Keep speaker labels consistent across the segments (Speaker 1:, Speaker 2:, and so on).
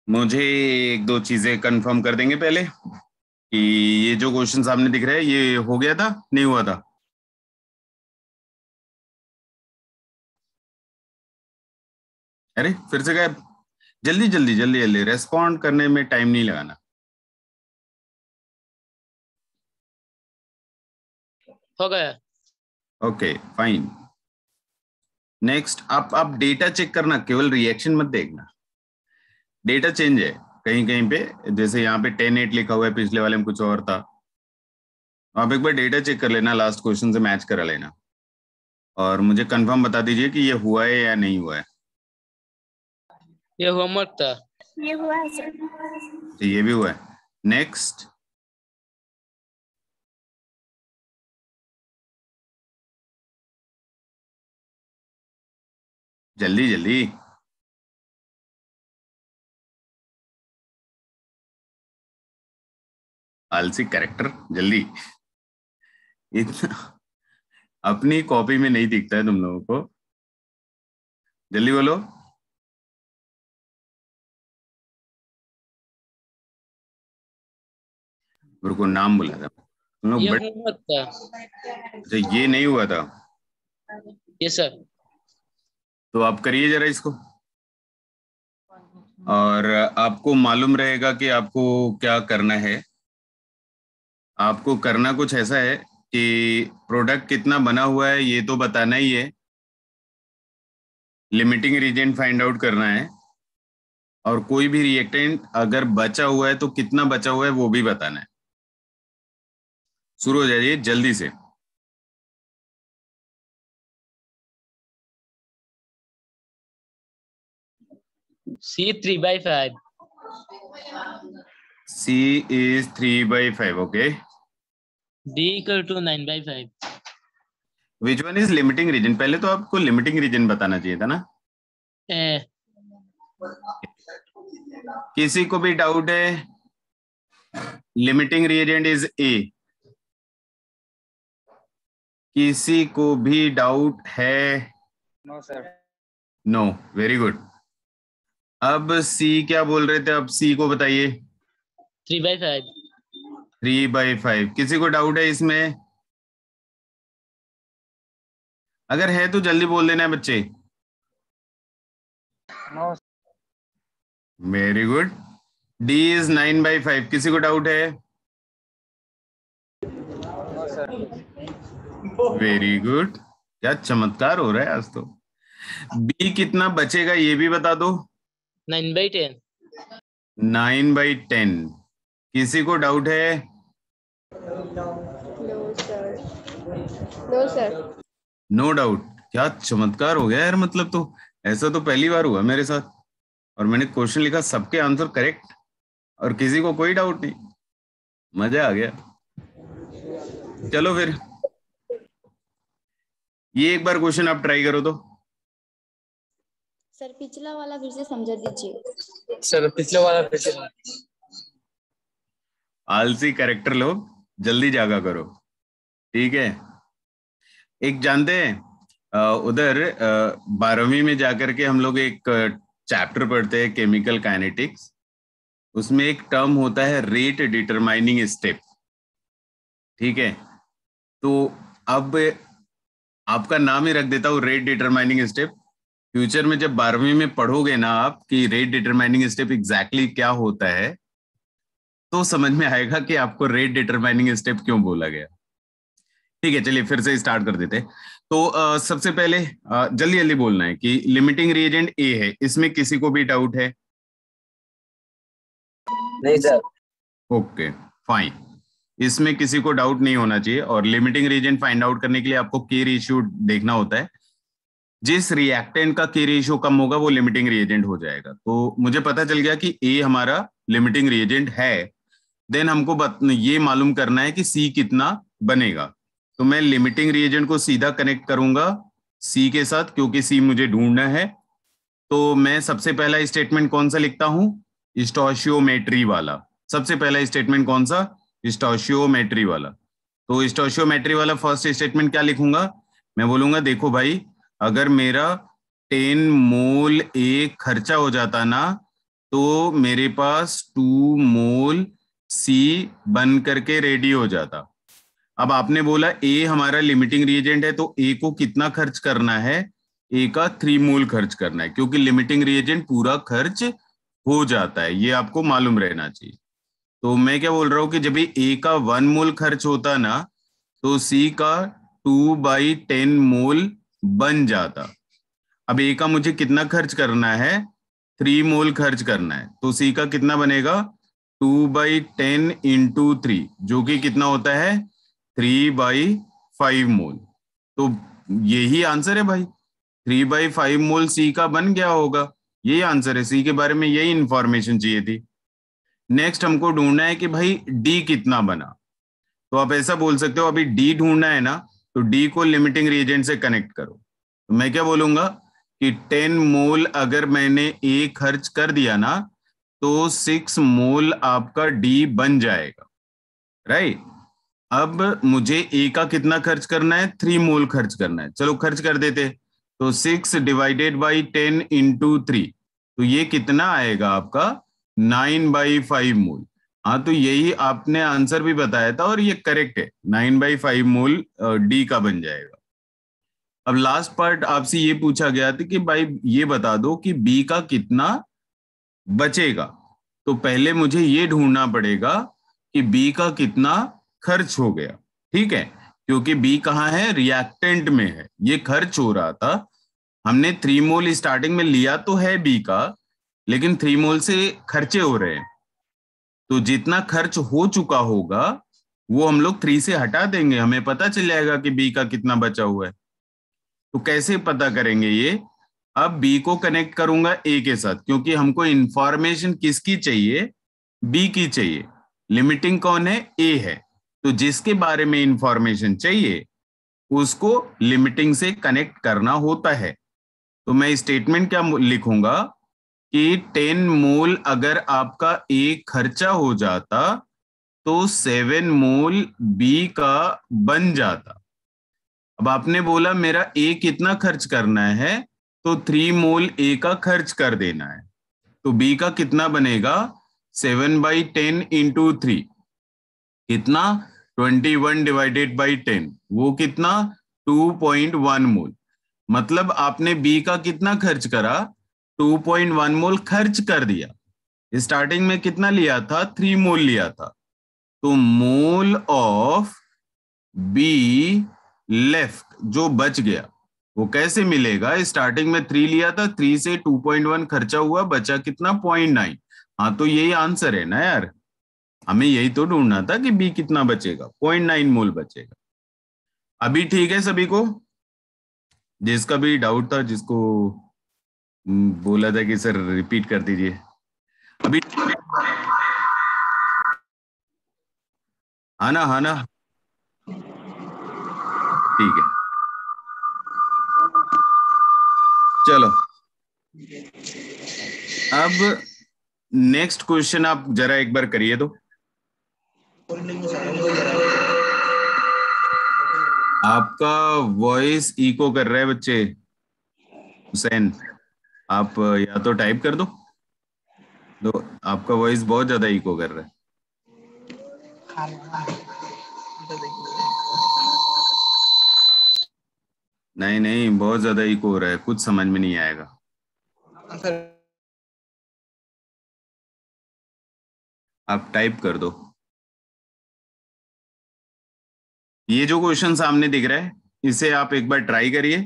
Speaker 1: मुझे एक दो चीजें कंफर्म कर देंगे पहले कि ये जो क्वेश्चन सामने दिख रहा है ये हो गया था नहीं हुआ था। अरे फिर से गए। जल्दी जल्दी जल्दी जल्दी रेस्पॉन्ड करने में टाइम नहीं लगाना।
Speaker 2: हो गया।
Speaker 1: Okay fine. नेक्स्ट आप डेटा चेक करना, केवल रिएक्शन मत देखना। डेटा चेंज है कहीं कहीं पे, जैसे यहाँ पे 10-8 लिखा हुआ है, पिछले वाले में कुछ और था। आप एक बार डेटा चेक कर लेना, लास्ट क्वेश्चन से मैच करा लेना और मुझे कंफर्म बता दीजिए कि ये हुआ है या नहीं हुआ है।
Speaker 2: ये होमवर्क था।
Speaker 3: ये हुआ है सर।
Speaker 1: तो ये भी हुआ है। नेक्स्ट। जल्दी जल्दी। आलसी कैरेक्टर, जल्दी। इतना अपनी कॉपी में नहीं दिखता है तुम लोगों को। जल्दी बोलो। रुको, नाम बोला था तुम लोग
Speaker 2: ये
Speaker 1: बड़े।
Speaker 2: होमवर्क था।
Speaker 1: अच्छा ये नहीं हुआ था,
Speaker 2: ये सर।
Speaker 1: तो आप करिए जरा इसको। और आपको मालूम रहेगा कि आपको क्या करना है। आपको करना कुछ ऐसा है कि प्रोडक्ट कितना बना हुआ है ये तो बताना ही है, लिमिटिंग रीजेंट फाइंड आउट करना है, और कोई भी रिएक्टेंट अगर बचा हुआ है तो कितना बचा हुआ है वो भी बताना है। शुरू हो जाइए जल्दी से।
Speaker 2: C3/5।
Speaker 1: C is 3/5, okay.
Speaker 2: D = 9/5।
Speaker 1: Which one is limiting reason? पहले तो आपको लिमिटिंग रीजन बताना चाहिए था ना।
Speaker 2: ए,
Speaker 1: किसी को भी डाउट है? Limiting reagent is A. किसी को भी डाउट है?
Speaker 4: No sir.
Speaker 1: No, very good. अब सी क्या बोल रहे थे, अब सी को बताइए।
Speaker 2: 3/5।
Speaker 1: 3/5। किसी को डाउट है इसमें? अगर है तो जल्दी बोल देना है बच्चे।
Speaker 4: No.
Speaker 1: Very good. D is 9/5। किसी को डाउट है?
Speaker 4: No sir.
Speaker 1: Very good. क्या चमत्कार हो रहा है आज तो। बी कितना बचेगा ये भी बता दो।
Speaker 2: 9/10।
Speaker 1: 9/10। किसी को डाउट है?
Speaker 3: No sir. No sir.
Speaker 1: No doubt. क्या चमत्कार हो गया यार, मतलब तो ऐसा तो पहली बार हुआ मेरे साथ। और मैंने क्वेश्चन लिखा, सबके आंसर करेक्ट और किसी को कोई डाउट नहीं। मजा आ गया। चलो फिर ये एक बार क्वेश्चन आप ट्राई करो तो।
Speaker 3: सर पिछला वाला फिर से समझा दीजिए।
Speaker 4: सर पिछले वाला फिर से।
Speaker 1: आलसी कैरेक्टर लोग, जल्दी जागा करो, ठीक है। एक जानते हैं उधर 12वीं में जाकर के हम लोग एक चैप्टर पढ़ते हैं, केमिकल काइनेटिक्स। उसमें एक टर्म होता है रेट डिटरमाइनिंग स्टेप, ठीक है। तो अब आपका नाम ही रख देता हूँ रेट डिटरमाइनिंग स्टेप। फ्यूचर में जब 12वीं में पढ़ोगे ना आप कि रेट डिटरमाइनिंग स्टेप एग्जैक्टली क्या होता है, तो समझ में आएगा कि आपको रेट डिटरमाइनिंग स्टेप क्यों बोला गया। ठीक है, चलिए फिर से स्टार्ट कर देते हैं। तो सबसे पहले जल्दी जल्दी बोलना है कि लिमिटिंग रिएजेंट ए है, इसमें किसी को भी डाउट है?
Speaker 4: नहीं सर।
Speaker 1: ओके फाइन, इसमें किसी को डाउट नहीं होना चाहिए। और लिमिटिंग रिएजेंट फाइंड आउट करने के लिए आपको के रेशियो देखना होता है। जिस रिएक्टेंट का के रेशियो कम होगा वो लिमिटिंग रिएजेंट हो जाएगा। तो मुझे पता चल गया कि ए हमारा लिमिटिंग रिएजेंट है। देन हमको ये मालूम करना है कि सी कितना बनेगा। तो मैं लिमिटिंग रिएजेंट को सीधा कनेक्ट करूंगा सी के साथ, क्योंकि सी मुझे ढूंढना है। तो मैं सबसे पहला स्टेटमेंट कौन सा लिखता हूं? स्टोशियोमेट्री वाला। सबसे पहला स्टेटमेंट कौन सा? स्टोशियोमेट्री वाला। तो स्टोशियोमेट्री वाला फर्स्ट स्टेटमेंट क्या लिखूंगा? मैं बोलूंगा देखो भाई, अगर मेरा 10 मोल ए खर्चा हो जाता ना, तो मेरे पास 2 मोल सी बन करके रेडी हो जाता। अब आपने बोला ए हमारा लिमिटिंग रिएजेंट है, तो ए को कितना खर्च करना है? ए का 3 मोल खर्च करना है, क्योंकि लिमिटिंग रिएजेंट पूरा खर्च हो जाता है, ये आपको मालूम रहना चाहिए। तो मैं क्या बोल रहा हूँ कि जब भी ए का 1 मोल खर्च होता ना, तो सी का 2/10 मोल बन जाता। अब ए का मुझे कितना खर्च करना है? 3 मोल खर्च करना है, तो सी का कितना बनेगा? 2/10 इंटू 3, जो कि कितना होता है? 3/5 मोल। तो यही आंसर है भाई, 3/5 मोल सी का बन गया होगा। यही आंसर है, सी के बारे में यही इंफॉर्मेशन चाहिए थी। नेक्स्ट हमको ढूंढना है कि भाई डी कितना बना। तो आप ऐसा बोल सकते हो, अभी डी ढूंढना है ना, तो डी को लिमिटिंग रिएजेंट से कनेक्ट करो। तो मैं क्या बोलूंगा कि 10 मोल अगर मैंने ए खर्च कर दिया ना, तो 6 मोल आपका डी बन जाएगा, राइट। अब मुझे ए का कितना खर्च करना है? 3 मोल खर्च करना है, चलो खर्च कर देते। तो 6/10 इंटू 3, तो ये कितना आएगा आपका? 9/5 मोल। हाँ, तो यही आपने आंसर भी बताया था और ये करेक्ट है, 9/5 मोल डी का बन जाएगा। अब लास्ट पार्ट आपसे ये पूछा गया था कि भाई ये बता दो कि बी का कितना बचेगा। तो पहले मुझे ये ढूंढना पड़ेगा कि बी का कितना खर्च हो गया, ठीक है, क्योंकि बी कहाँ है? रिएक्टेंट में है, ये खर्च हो रहा था। हमने 3 मोल स्टार्टिंग में लिया तो है बी का, लेकिन 3 मोल से खर्चे हो रहे हैं, तो जितना खर्च हो चुका होगा वो हम लोग 3 से हटा देंगे, हमें पता चल जाएगा कि बी का कितना बचा हुआ है। तो कैसे पता करेंगे ये? अब बी को कनेक्ट करूंगा ए के साथ, क्योंकि हमको इंफॉर्मेशन किसकी चाहिए? बी की चाहिए। लिमिटिंग कौन है? ए है। तो जिसके बारे में इंफॉर्मेशन चाहिए उसको लिमिटिंग से कनेक्ट करना होता है। तो मैं स्टेटमेंट क्या लिखूंगा कि 10 मोल अगर आपका ए खर्चा हो जाता, तो 7 मोल बी का बन जाता। अब आपने बोला मेरा ए कितना खर्च करना है, तो 3 मोल ए का खर्च कर देना है। तो बी का कितना बनेगा? 7/10 इंटू 3, कितना? 21/10, वो कितना? 2.1 मोल। मतलब आपने बी का कितना खर्च करा? 2.1 मोल खर्च कर दिया। स्टार्टिंग में कितना लिया था? 3 मोल लिया था। तो मोल ऑफ बी लेफ्ट, जो बच गया, वो कैसे मिलेगा? स्टार्टिंग में 3 लिया था, 3 से 2.1 खर्चा हुआ, बचा कितना? 0.9। हाँ, तो यही आंसर है ना यार, हमें यही तो ढूंढना था कि बी कितना बचेगा, 0.9 मोल बचेगा। अभी ठीक है सभी को? जिसका भी डाउट था, जिसको बोला था कि सर रिपीट कर दीजिए, अभी हाँ ना? हाँ ना? ठीक है, चलो। अब नेक्स्ट क्वेश्चन आप जरा एक बार करिए तो। आपका वॉइस इको कर रहा है बच्चे। हुसैन, आप या तो टाइप कर दो, तो आपका वॉइस बहुत ज्यादा इको कर रहा है। नहीं नहीं, बहुत ज्यादा इको हो रहा है, कुछ समझ में नहीं आएगा। आप टाइप कर दो। ये जो क्वेश्चन सामने दिख रहा है, इसे आप एक बार ट्राई करिए,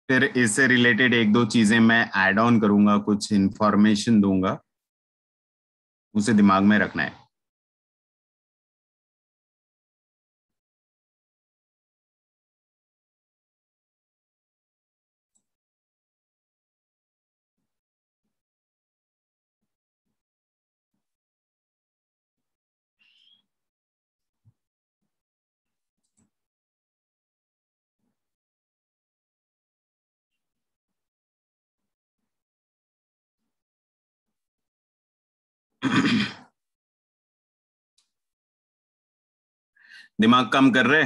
Speaker 1: फिर इससे रिलेटेड एक दो चीजें मैं ऐड ऑन करूंगा, कुछ इंफॉर्मेशन दूंगा, उसे दिमाग में रखना है। दिमाग काम कर रहे?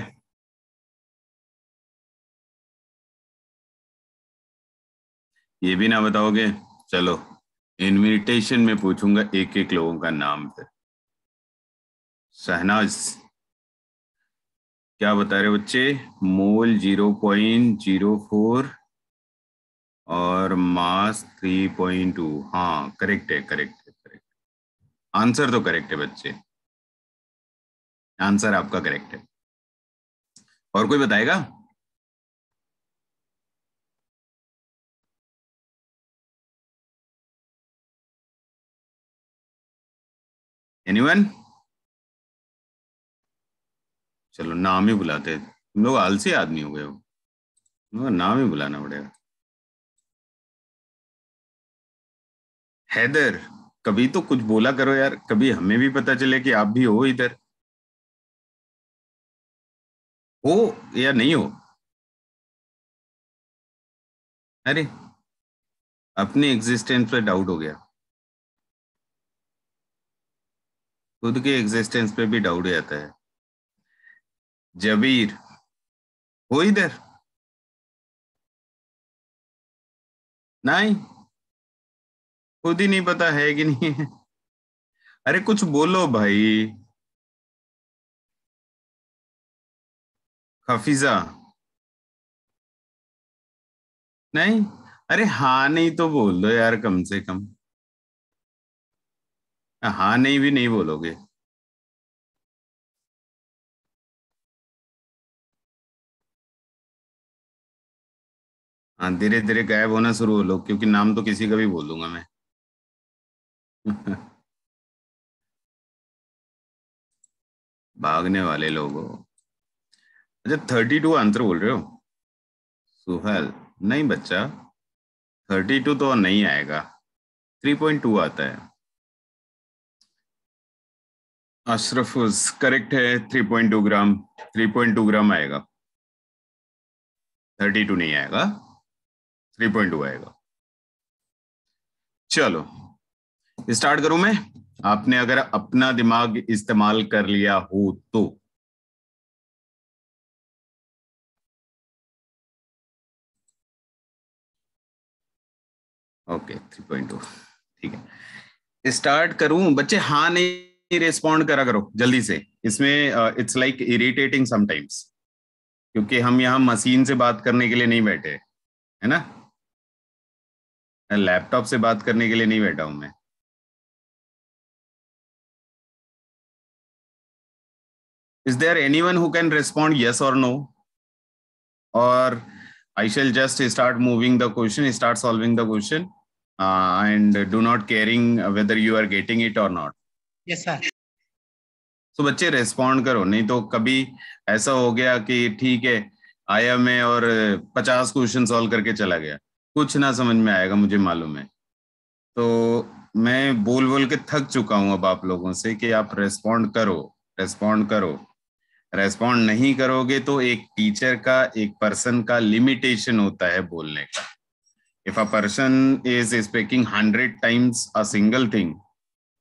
Speaker 1: ये भी ना बताओगे? चलो, इनविटेशन में पूछूंगा एक एक लोगों का नाम फिर। शहनाज क्या बता रहे बच्चे? मोल 0.04 और मास 3.2। हाँ करेक्ट है, करेक्ट है, करेक्ट। आंसर तो करेक्ट है बच्चे, आंसर आपका करेक्ट है। और कोई बताएगा? एनीवन? चलो नाम ही बुलाते हैं। तुम लोग आलसी आदमी हो गए हो, तुम लोग नाम ही बुलाना पड़ेगा। हैदर, कभी तो कुछ बोला करो यार, कभी हमें भी पता चले कि आप भी हो इधर। हो या नहीं हो? अरे अपनी एग्जिस्टेंस पे डाउट हो गया, खुद के एग्जिस्टेंस पे भी डाउट आता है। जबीर हो इधर? नहीं, खुद ही नहीं पता है कि नहीं है। अरे कुछ बोलो भाई। हफीजा नहीं? अरे हाँ नहीं तो बोल दो यार कम से कम। हाँ नहीं भी नहीं बोलोगे। हाँ धीरे धीरे गायब होना शुरू हो लो, क्योंकि नाम तो किसी का भी बोल दूंगा मैं। भागने वाले लोग हो। अच्छा 32 आंसर बोल रहे हो? सुहल नहीं बच्चा, 32 तो नहीं आएगा, 3.2 आता है। अशरफ करेक्ट है, 3.2 ग्राम, 3.2 ग्राम आएगा, 32 नहीं आएगा, 3.2 आएगा। चलो स्टार्ट करूं मैं? आपने अगर अपना दिमाग इस्तेमाल कर लिया हो तो। ओके 3.2 ठीक है। स्टार्ट करूं बच्चे? हाँ नहीं रिस्पॉन्ड करा करो जल्दी से, इसमें इट्स लाइक इरिटेटिंग समटाइम्स, क्योंकि हम यहाँ मशीन से बात करने के लिए नहीं बैठे, है ना? लैपटॉप से बात करने के लिए नहीं बैठा हूं मैं। Is there anyone who can respond yes और नो, और I shall just start moving the question, start solving the question, and do not caring whether you are getting it or not.
Speaker 2: Yes, sir.
Speaker 1: तो बच्चे respond करो, नहीं तो कभी ऐसा हो गया कि ठीक है आया मैं और 50 क्वेश्चन सॉल्व करके चला गया, कुछ ना समझ में आएगा, मुझे मालूम है। तो मैं बोल बोल के थक चुका हूं अब आप लोगों से कि आप रेस्पॉन्ड करो, रेस्पॉन्ड करो। रेस्पॉन्ड नहीं करोगे तो एक टीचर का, एक पर्सन का लिमिटेशन होता है बोलने का। If a person is speaking 100 times a single thing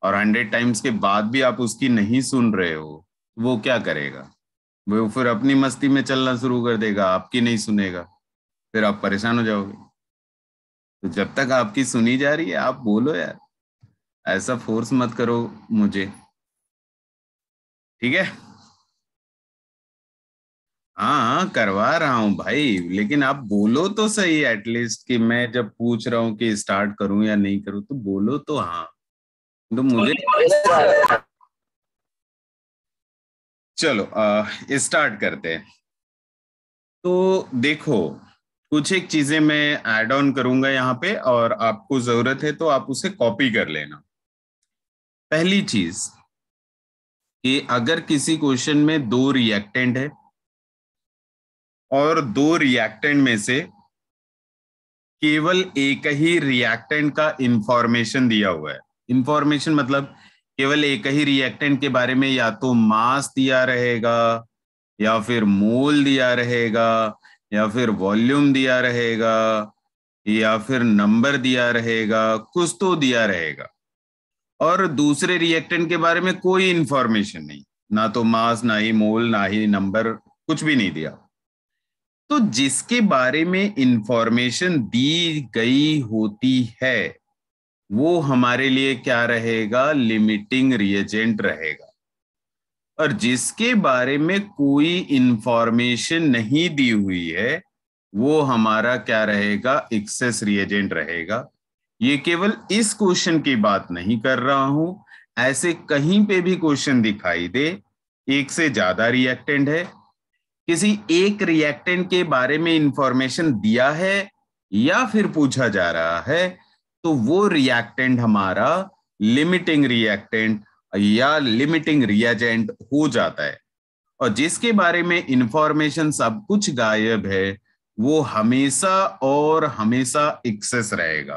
Speaker 1: और 100 टाइम्स के बाद भी आप उसकी नहीं सुन रहे हो, वो क्या करेगा? वो फिर अपनी मस्ती में चलना शुरू कर देगा, आपकी नहीं सुनेगा, फिर आप परेशान हो जाओगे। तो जब तक आपकी सुनी जा रही है आप बोलो यार, ऐसा फोर्स मत करो मुझे, ठीक है? हाँ करवा रहा हूँ भाई, लेकिन आप बोलो तो सही एटलीस्ट, कि मैं जब पूछ रहा हूँ कि स्टार्ट करूं या नहीं करूं तो बोलो तो हाँ। तो मुझे चलो स्टार्ट करते हैं। तो देखो कुछ एक चीजें मैं ऐड ऑन करूंगा यहाँ पे, और आपको जरूरत है तो आप उसे कॉपी कर लेना। पहली चीज कि अगर किसी क्वेश्चन में दो रिएक्टेंट है और दो रिएक्टेंट में से केवल एक ही रिएक्टेंट का इंफॉर्मेशन दिया हुआ है, इंफॉर्मेशन मतलब केवल एक ही रिएक्टेंट के बारे में या तो मास दिया रहेगा, या फिर मोल दिया रहेगा, या फिर वॉल्यूम दिया रहेगा, या फिर नंबर दिया रहेगा, कुछ तो दिया रहेगा, और दूसरे रिएक्टेंट के बारे में कोई इंफॉर्मेशन नहीं, ना तो मास, ना ही मोल, ना ही नंबर, कुछ भी नहीं दिया। तो जिसके बारे में इंफॉर्मेशन दी गई होती है वो हमारे लिए क्या रहेगा, लिमिटिंग रिएजेंट रहेगा। और जिसके बारे में कोई इंफॉर्मेशन नहीं दी हुई है वो हमारा क्या रहेगा, एक्सेस रिएजेंट रहेगा। ये केवल इस क्वेश्चन की बात नहीं कर रहा हूं, ऐसे कहीं पे भी क्वेश्चन दिखाई दे, एक से ज्यादा रिएक्टेंट है, किसी एक रिएक्टेंट के बारे में इंफॉर्मेशन दिया है या फिर पूछा जा रहा है, तो वो रिएक्टेंट हमारा लिमिटिंग रिएक्टेंट या लिमिटिंग रिएजेंट हो जाता है। और जिसके बारे में इंफॉर्मेशन सब कुछ गायब है वो हमेशा और हमेशा एक्सेस रहेगा।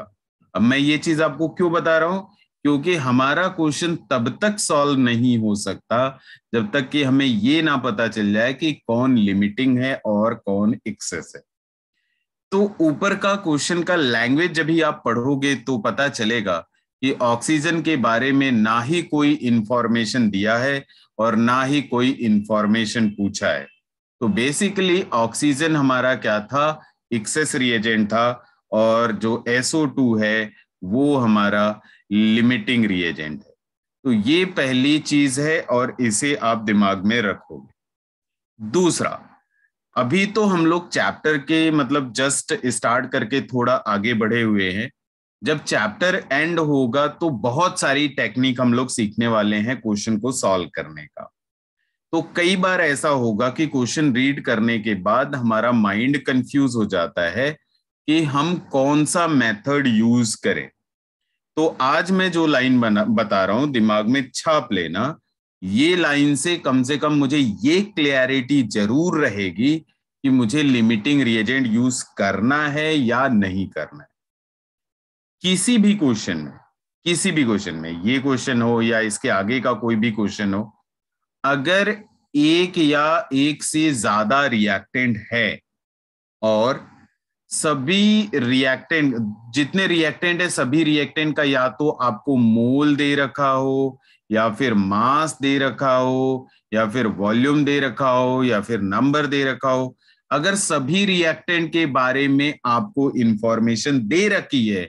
Speaker 1: अब मैं ये चीज आपको क्यों बता रहा हूं, क्योंकि हमारा क्वेश्चन तब तक सॉल्व नहीं हो सकता जब तक कि हमें ये ना पता चल जाए कि कौन लिमिटिंग है और कौन एक्सेस है। तो ऊपर का क्वेश्चन का लैंग्वेज जब भी आप पढ़ोगे तो पता चलेगा कि ऑक्सीजन के बारे में ना ही कोई इंफॉर्मेशन दिया है और ना ही कोई इंफॉर्मेशन पूछा है। तो बेसिकली ऑक्सीजन हमारा क्या था, एक्सेस रिएजेंट था, और जो SO2 है वो हमारा लिमिटिंग रिएजेंट है। तो ये पहली चीज है और इसे आप दिमाग में रखोगे। दूसरा, अभी तो हम लोग चैप्टर के मतलब जस्ट स्टार्ट करके थोड़ा आगे बढ़े हुए हैं। जब चैप्टर एंड होगा तो बहुत सारी टेक्निक हम लोग सीखने वाले हैं क्वेश्चन को सॉल्व करने का। तो कई बार ऐसा होगा कि क्वेश्चन रीड करने के बाद हमारा माइंड कंफ्यूज हो जाता है कि हम कौन सा मेथड यूज करें। तो आज मैं जो लाइन बता रहा हूं दिमाग में छाप लेना, ये लाइन से कम मुझे ये क्लियरिटी जरूर रहेगी कि मुझे लिमिटिंग रिएजेंट यूज करना है या नहीं करना है। किसी भी क्वेश्चन में, किसी भी क्वेश्चन में, ये क्वेश्चन हो या इसके आगे का कोई भी क्वेश्चन हो, अगर एक या एक से ज्यादा रिएक्टेंट है और सभी रिएक्टेंट, जितने रिएक्टेंट है सभी रिएक्टेंट का या तो आपको मोल दे रखा हो या फिर मास दे रखा हो या फिर वॉल्यूम दे रखा हो या फिर नंबर दे रखा हो, अगर सभी रिएक्टेंट के बारे में आपको इंफॉर्मेशन दे रखी है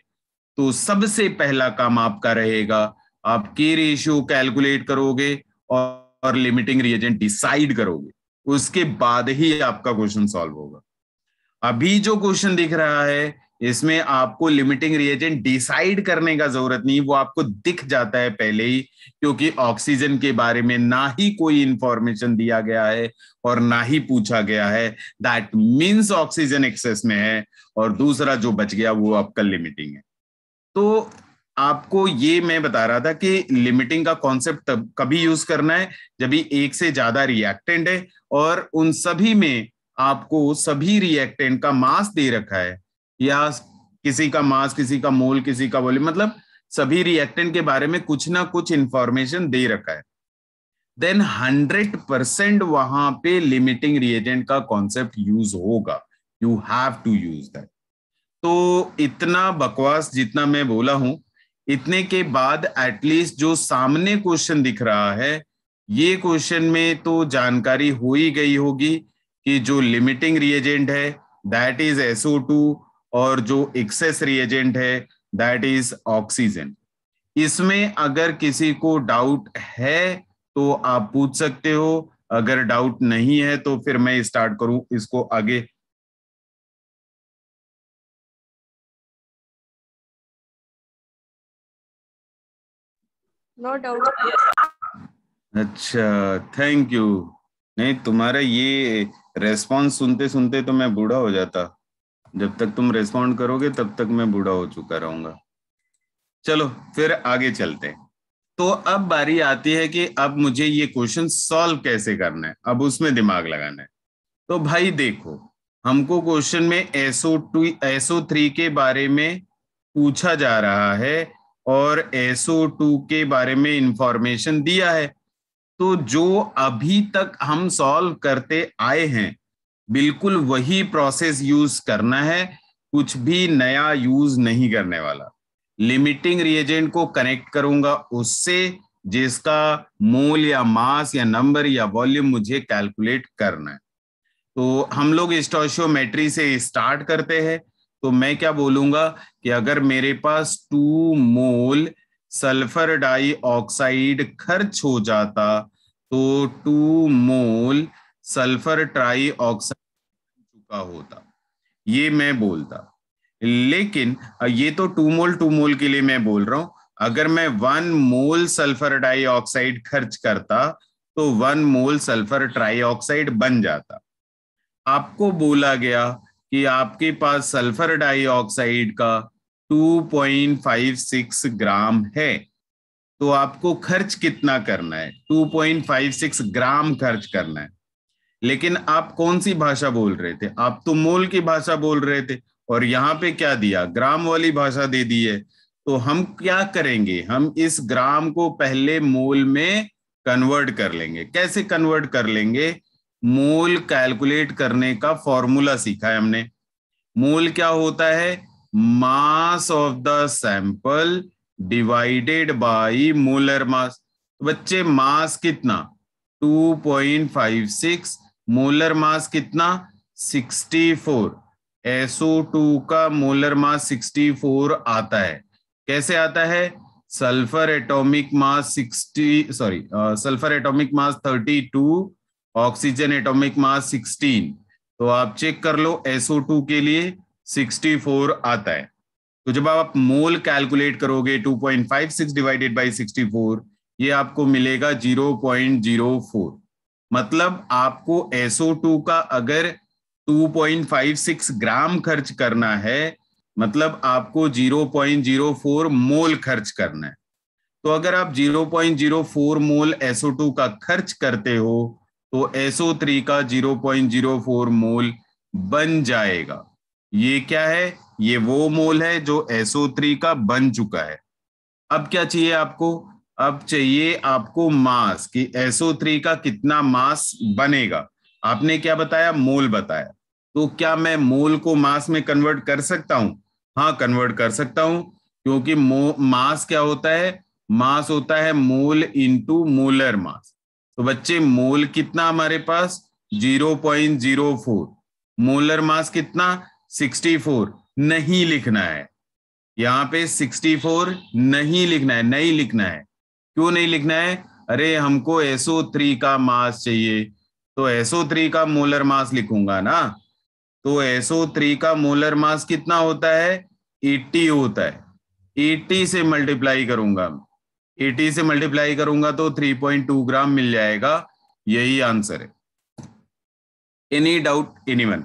Speaker 1: तो सबसे पहला काम आपका रहेगा, आप के रेशियो कैलकुलेट करोगे और लिमिटिंग रिएजेंट डिसाइड करोगे, उसके बाद ही आपका क्वेश्चन सॉल्व होगा। अभी जो क्वेश्चन दिख रहा है इसमें आपको लिमिटिंग रिएजेंट डिसाइड करने का जरूरत नहीं, वो आपको दिख जाता है पहले ही, क्योंकि ऑक्सीजन के बारे में ना ही कोई इंफॉर्मेशन दिया गया है और ना ही पूछा गया है। दैट मीन्स ऑक्सीजन एक्सेस में है और दूसरा जो बच गया वो आपका लिमिटिंग है। तो आपको ये मैं बता रहा था कि लिमिटिंग का कॉन्सेप्ट तब कभी यूज करना है जब एक से ज्यादा रिएक्टेंट है और उन सभी में आपको सभी रिएक्टेंट का मास दे रखा है, या किसी का मास, किसी का मोल, किसी का वॉल्यूम, मतलब सभी रिएक्टेंट के बारे में कुछ ना कुछ इंफॉर्मेशन दे रखा है, देन 100% वहां पे लिमिटिंग रिएजेंट का कॉन्सेप्ट यूज होगा। You have to use that. तो इतना बकवास जितना मैं बोला हूं, इतने के बाद एटलीस्ट जो सामने क्वेश्चन दिख रहा है, ये क्वेश्चन में तो जानकारी हो ही गई होगी कि जो लिमिटिंग रिएजेंट है दैट इज SO2 और जो एक्सेस रिएजेंट है दैट इज ऑक्सीजन। इसमें अगर किसी को डाउट है तो आप पूछ सकते हो, अगर डाउट नहीं है तो फिर मैं स्टार्ट करूं इसको आगे।
Speaker 3: No doubt.
Speaker 1: अच्छा, थैंक यू। नहीं, तुम्हारा ये रेस्पॉन्स सुनते सुनते तो मैं बूढ़ा हो जाता। जब तक तुम रेस्पॉन्ड करोगे तब तक मैं बूढ़ा हो चुका रहूंगा। चलो फिर आगे चलते हैं। तो अब बारी आती है कि अब मुझे ये क्वेश्चन सॉल्व कैसे करना है, अब उसमें दिमाग लगाना है। तो भाई देखो, हमको क्वेश्चन में SO3 के बारे में पूछा जा रहा है और SO2 के बारे में इंफॉर्मेशन दिया है। तो जो अभी तक हम सॉल्व करते आए हैं बिल्कुल वही प्रोसेस यूज करना है, कुछ भी नया यूज नहीं करने वाला। लिमिटिंग रिएजेंट को कनेक्ट करूंगा उससे जिसका मोल या मास या नंबर या वॉल्यूम मुझे कैलकुलेट करना है। तो हम लोग स्टोइचियोमेट्री से स्टार्ट करते हैं। तो मैं क्या बोलूंगा कि अगर मेरे पास 2 मोल सल्फर डाइऑक्साइड खर्च हो जाता तो 2 मोल सल्फर ट्राइऑक्साइड चुका होता, ये मैं बोलता। लेकिन ये तो 2 मोल के लिए मैं बोल रहा हूं। अगर मैं 1 मोल सल्फर डाइऑक्साइड खर्च करता तो 1 मोल सल्फर ट्राइऑक्साइड बन जाता। आपको बोला गया कि आपके पास सल्फर डाइऑक्साइड का 2.56 ग्राम है, तो आपको खर्च कितना करना है? 2.56 ग्राम खर्च करना है। लेकिन आप कौन सी भाषा बोल रहे थे? आप तो मोल की भाषा बोल रहे थे, और यहाँ पे क्या दिया? ग्राम वाली भाषा दे दी है। तो हम क्या करेंगे? हम इस ग्राम को पहले मोल में कन्वर्ट कर लेंगे। कैसे कन्वर्ट कर लेंगे? मोल कैलकुलेट करने का फॉर्मूला सीखा है हमने। मोल क्या होता है? Mass of the sample divided by molar मास। तो बच्चे मास कितना? 2.56, मोलर मास कितना? 64। SO2 का मोलर मास 64 आता है। कैसे आता है? Sulphur atomic mass 32, oxygen atomic mass 16। तो आप चेक कर लो, SO2 के लिए 64 आता है। तो जब आप मोल कैलकुलेट करोगे 2.56 डिवाइडेड बाई 64, ये आपको मिलेगा 0.04। मतलब आपको SO2 का अगर 2.56 ग्राम खर्च करना है, मतलब आपको 0.04 मोल खर्च करना है। तो अगर आप 0.04 मोल SO2 का खर्च करते हो तो SO3 का 0.04 मोल बन जाएगा। ये क्या है? ये वो मोल है जो SO3 का बन चुका है। अब क्या चाहिए आपको? अब चाहिए आपको मास, कि SO3 का कितना मास बनेगा। आपने क्या बताया? मोल बताया। तो क्या मैं मोल को मास में कन्वर्ट कर सकता हूं? हाँ, कन्वर्ट कर सकता हूं, क्योंकि मास क्या होता है? मास होता है मोल इंटू मोलर मास। तो बच्चे मोल कितना हमारे पास? 0.04। मोलर मास कितना? 64। नहीं लिखना है यहाँ पे, 64 नहीं लिखना है, नहीं लिखना है। क्यों नहीं लिखना है? अरे हमको SO3 का मास चाहिए, तो SO3 का मोलर मास लिखूंगा ना। तो SO3 का मोलर मास कितना होता है? 80 होता है। 80 से मल्टीप्लाई करूंगा, 80 से मल्टीप्लाई करूंगा तो 3.2 ग्राम मिल जाएगा। यही आंसर है। Any doubt anyone?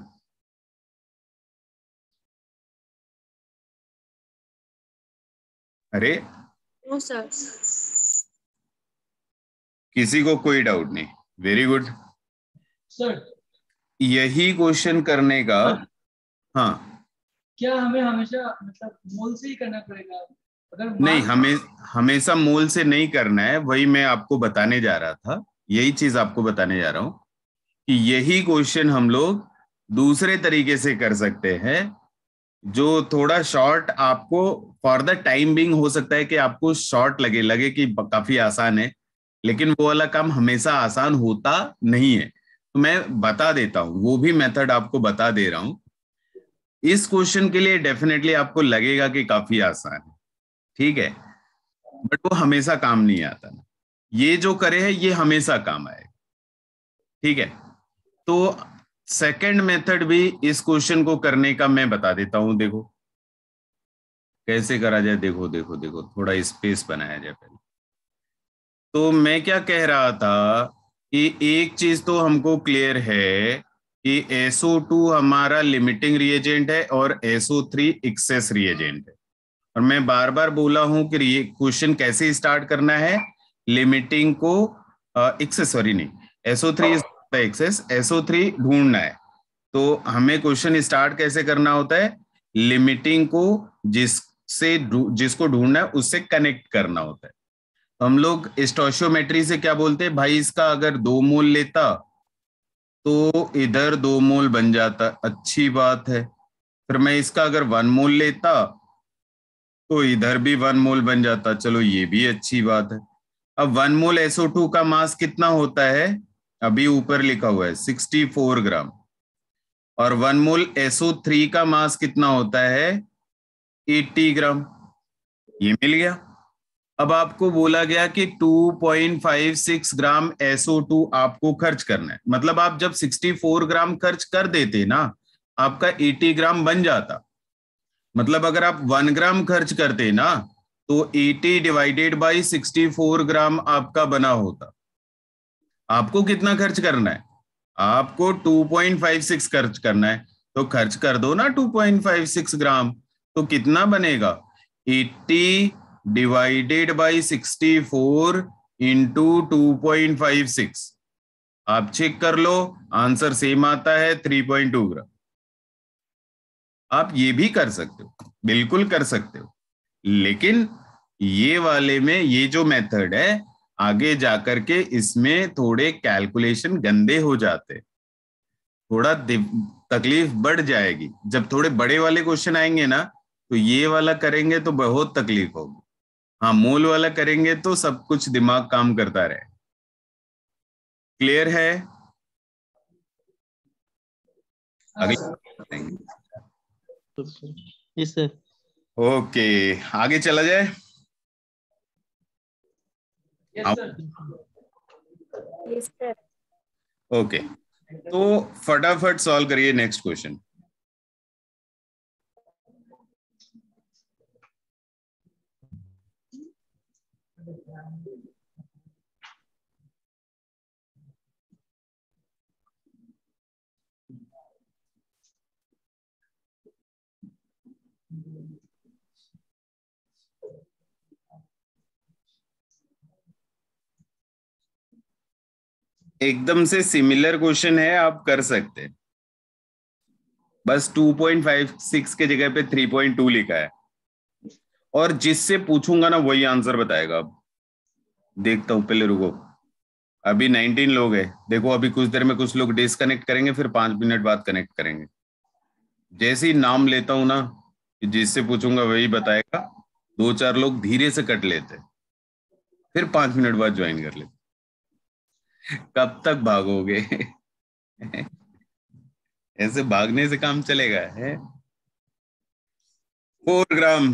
Speaker 1: अरे
Speaker 3: नो सर।
Speaker 1: किसी को कोई डाउट नहीं? Very good.
Speaker 5: सर
Speaker 1: यही क्वेश्चन करने का। हाँ,
Speaker 5: क्या हमें हमेशा मतलब मोल से ही करना पड़ेगा? अगर
Speaker 1: नहीं,
Speaker 5: मास
Speaker 1: हमें हमेशा मोल से नहीं करना है। वही मैं आपको बताने जा रहा था, यही चीज आपको बताने जा रहा हूं कि यही क्वेश्चन हम लोग दूसरे तरीके से कर सकते हैं, जो थोड़ा शॉर्ट आपको फॉर द टाइम बिंग हो सकता है कि आपको शॉर्ट लगे कि काफी आसान है, लेकिन वो वाला काम हमेशा आसान होता नहीं है। तो मैं बता देता हूँ, वो भी मेथड आपको बता दे रहा हूं। इस क्वेश्चन के लिए डेफिनेटली आपको लगेगा कि काफी आसान है, ठीक है, बट वो हमेशा काम नहीं आता ना। ये जो करे है ये हमेशा काम आएगा, ठीक है। तो सेकंड मेथड भी इस क्वेश्चन को करने का मैं बता देता हूं। देखो कैसे करा जाए। देखो देखो देखो, थोड़ा स्पेस बनाया जाए पहले। तो मैं क्या कह रहा था कि एक चीज तो हमको क्लियर है कि SO2 हमारा लिमिटिंग रिएजेंट है और SO3 एक्सेस रिएजेंट है। और मैं बार बार बोला हूं कि ये क्वेश्चन कैसे स्टार्ट करना है। लिमिटिंग को एक्सेस, सॉरी नहीं, SO3 इज एक्सेस, SO3 ढूंढना है। तो हमें क्वेश्चन स्टार्ट कैसे करना होता है? लिमिटिंग को जिसको ढूंढना है उससे कनेक्ट करना होता है। हम लोग स्टोइचियोमेट्री से क्या बोलते हैं? भाई इसका अगर 2 मोल लेता तो इधर 2 मोल बन जाता, अच्छी बात है। फिर मैं इसका अगर 1 मोल लेता तो इधर भी 1 मोल बन जाता, चलो ये भी अच्छी बात है। अब 1 मोल SO2 का मास कितना होता है? अभी ऊपर लिखा हुआ है 64 ग्राम। और 1 मोल SO3 का मास कितना होता है? 80 ग्राम। ये मिल गया। अब आपको बोला गया कि 2.56 ग्राम SO2 आपको खर्च करना है। मतलब आप जब 64 ग्राम खर्च कर देते ना, आपका 80 ग्राम बन जाता। मतलब अगर आप 1 ग्राम खर्च करते ना, तो 80 डिवाइडेड बाई 64 ग्राम आपका बना होता। आपको कितना खर्च करना है? आपको 2.56 खर्च करना है, तो खर्च कर दो ना 2.56 ग्राम। तो कितना बनेगा? 80 डिवाइडेड बाई 64 इंटू 2.56। आप चेक कर लो, आंसर सेम आता है 3.2 ग्राम। आप ये भी कर सकते हो, बिल्कुल कर सकते हो, लेकिन ये वाले में ये जो मेथड है, आगे जाकर के इसमें थोड़े कैलकुलेशन गंदे हो जाते, थोड़ा तकलीफ बढ़ जाएगी। जब थोड़े बड़े वाले क्वेश्चन आएंगे ना, तो ये वाला करेंगे तो बहुत तकलीफ होगी। हाँ, मोल वाला करेंगे तो सब कुछ दिमाग काम करता रहे। क्लियर है? अगले
Speaker 2: यस सर।
Speaker 1: ओके, आगे चला जाए।
Speaker 5: Yes sir.
Speaker 3: Yes, sir.
Speaker 1: Okay, तो फटाफट सॉल्व करिए नेक्स्ट क्वेश्चन। एकदम से सिमिलर क्वेश्चन है, आप कर सकते हैं। बस 2.56 के जगह पे 3.2 लिखा है, और जिससे पूछूंगा ना वही आंसर बताएगा। अब देखता हूं, पहले रुको। अभी 19 लोग हैं, देखो अभी कुछ देर में कुछ लोग डिस्कनेक्ट करेंगे, फिर 5 मिनट बाद कनेक्ट करेंगे। जैसे ही नाम लेता हूं ना, जिससे पूछूंगा वही बताएगा। 2-4 लोग धीरे से कट लेते, फिर 5 मिनट बाद ज्वाइन कर लेते। कब तक भागोगे? ऐसे भागने से काम चलेगा है? 4 ग्राम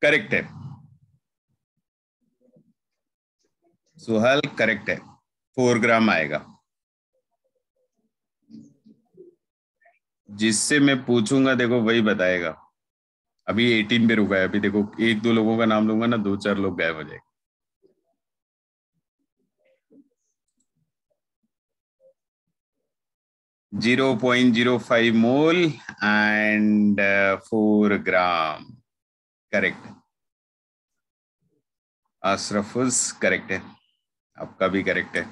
Speaker 1: करेक्ट है। सुहल करेक्ट है, 4 ग्राम आएगा। जिससे मैं पूछूंगा देखो वही बताएगा। अभी 18 पे रुका है, अभी देखो 1-2 लोगों का नाम लूंगा ना, 2-4 लोग गायब हो जाएंगे। 0.05 mole and 4 gram correct. Ashrafus correct है, आपका भी करेक्ट है।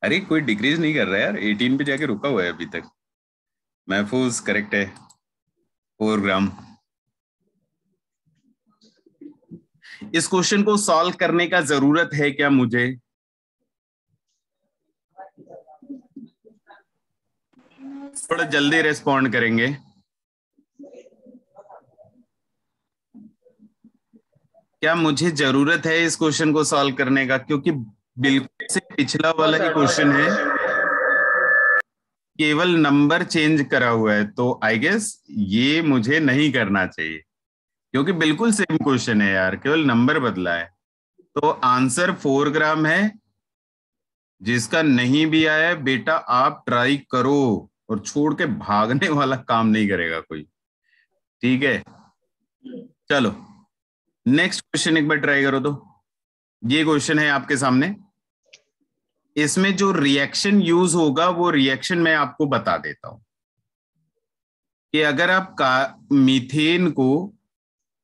Speaker 1: अरे कोई डिक्रीज नहीं कर रहा है यार, 18 पे जाके रुका हुआ है अभी तक। महफूज करेक्ट है, 4 ग्राम। इस क्वेश्चन को सॉल्व करने का जरूरत है क्या मुझे? थोड़ा जल्दी रिस्पॉन्ड करेंगे। क्या मुझे जरूरत है इस क्वेश्चन को सॉल्व करने का? क्योंकि बिल्कुल से पिछला वाला ही क्वेश्चन है, केवल नंबर चेंज करा हुआ है, तो आई गेस ये मुझे नहीं करना चाहिए, क्योंकि बिल्कुल सेम क्वेश्चन है यार, केवल नंबर बदला है। तो आंसर 4 ग्राम है। जिसका नहीं भी आया बेटा, आप ट्राई करो, और छोड़ के भागने वाला काम नहीं करेगा कोई। ठीक है, चलो नेक्स्ट क्वेश्चन एक बार ट्राई करो। तो ये क्वेश्चन है आपके सामने, इसमें जो रिएक्शन यूज होगा वो रिएक्शन मैं आपको बता देता हूं कि अगर आप मीथेन को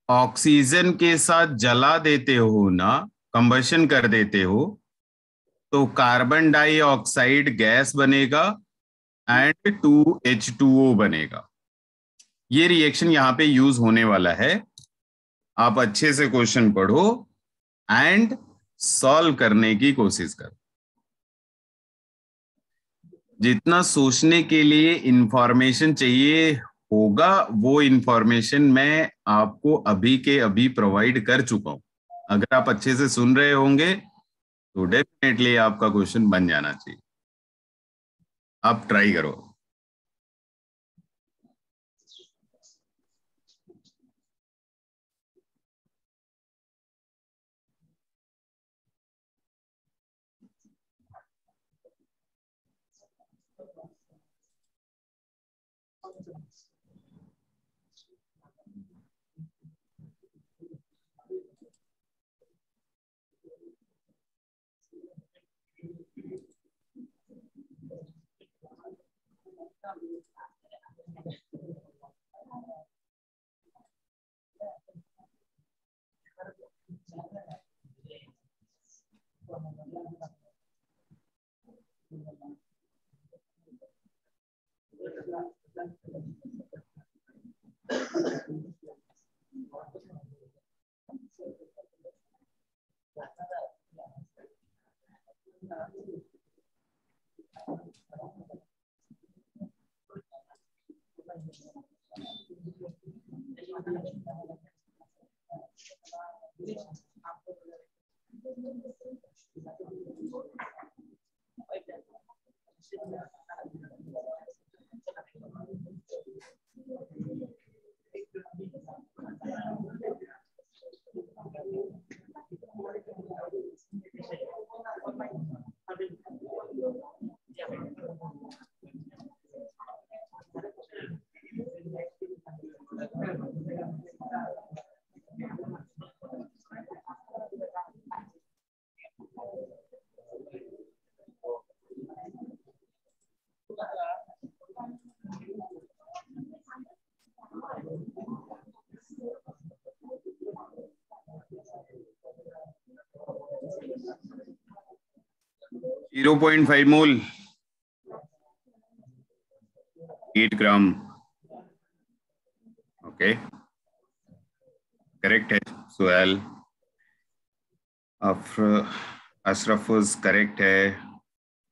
Speaker 1: ऑक्सीजन के साथ जला देते हो ना, कंबशन कर देते हो, तो कार्बन डाइऑक्साइड गैस बनेगा एंड 2H2O बनेगा। ये रिएक्शन यहां पे यूज होने वाला है। आप अच्छे से क्वेश्चन पढ़ो एंड सॉल्व करने की कोशिश करो। जितना सोचने के लिए इंफॉर्मेशन चाहिए होगा, वो इंफॉर्मेशन मैं आपको अभी के अभी प्रोवाइड कर चुका हूं। अगर आप अच्छे से सुन रहे होंगे तो डेफिनेटली आपका क्वेश्चन बन जाना चाहिए। आप ट्राई करो। 0.5 मोल 8 ग्राम। ओके, करेक्ट है सुहेल। अशरफुज करेक्ट है,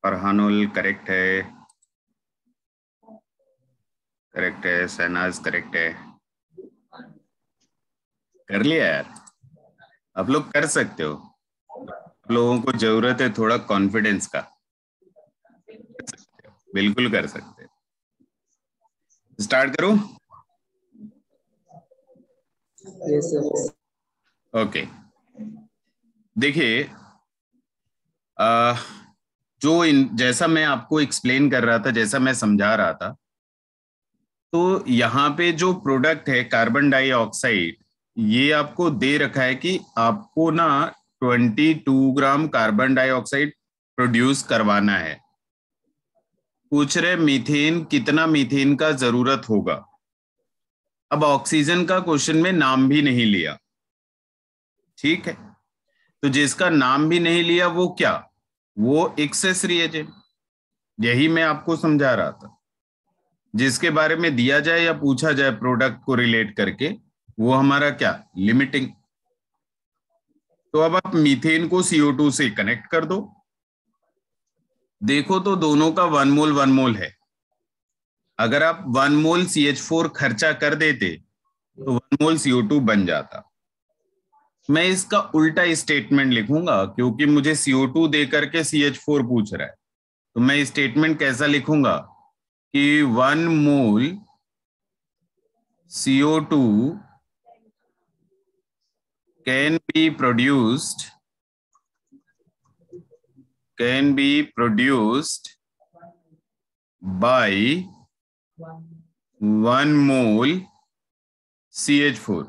Speaker 1: फरहानुल करेक्ट है, करेक्ट है, शहनाज करेक्ट है। कर लिया यार, आप लोग कर सकते हो। आप लोगों को जरूरत है थोड़ा कॉन्फिडेंस का, बिल्कुल कर सकते हो। स्टार्ट करूं?
Speaker 4: Yes sir.
Speaker 1: ओके, देखिए जैसा मैं आपको एक्सप्लेन कर रहा था, जैसा मैं समझा रहा था, तो यहाँ पे जो प्रोडक्ट है कार्बन डाइऑक्साइड, ये आपको दे रखा है कि आपको ना 22 ग्राम कार्बन डाइऑक्साइड प्रोड्यूस करवाना है। पूछ रहे मीथेन, कितना मीथेन का जरूरत होगा। अब ऑक्सीजन का क्वेश्चन में नाम भी नहीं लिया, ठीक है, तो जिसका नाम भी नहीं लिया वो क्या, वो एक्सेस रिएजेंट। यही मैं आपको समझा रहा था। जिसके बारे में दिया जाए या पूछा जाए प्रोडक्ट को रिलेट करके, वो हमारा क्या, लिमिटिंग। तो अब आप मीथेन को CO2 से कनेक्ट कर दो, देखो तो दोनों का 1 मोल 1 मोल है। अगर आप 1 मोल CH4 खर्चा कर देते तो 1 मोल CO2 बन जाता। मैं इसका उल्टा स्टेटमेंट लिखूंगा, क्योंकि मुझे CO2 दे करके CH4 पूछ रहा है, तो मैं स्टेटमेंट कैसा लिखूंगा कि 1 मोल CO2 can be produced by 1 mole CH4।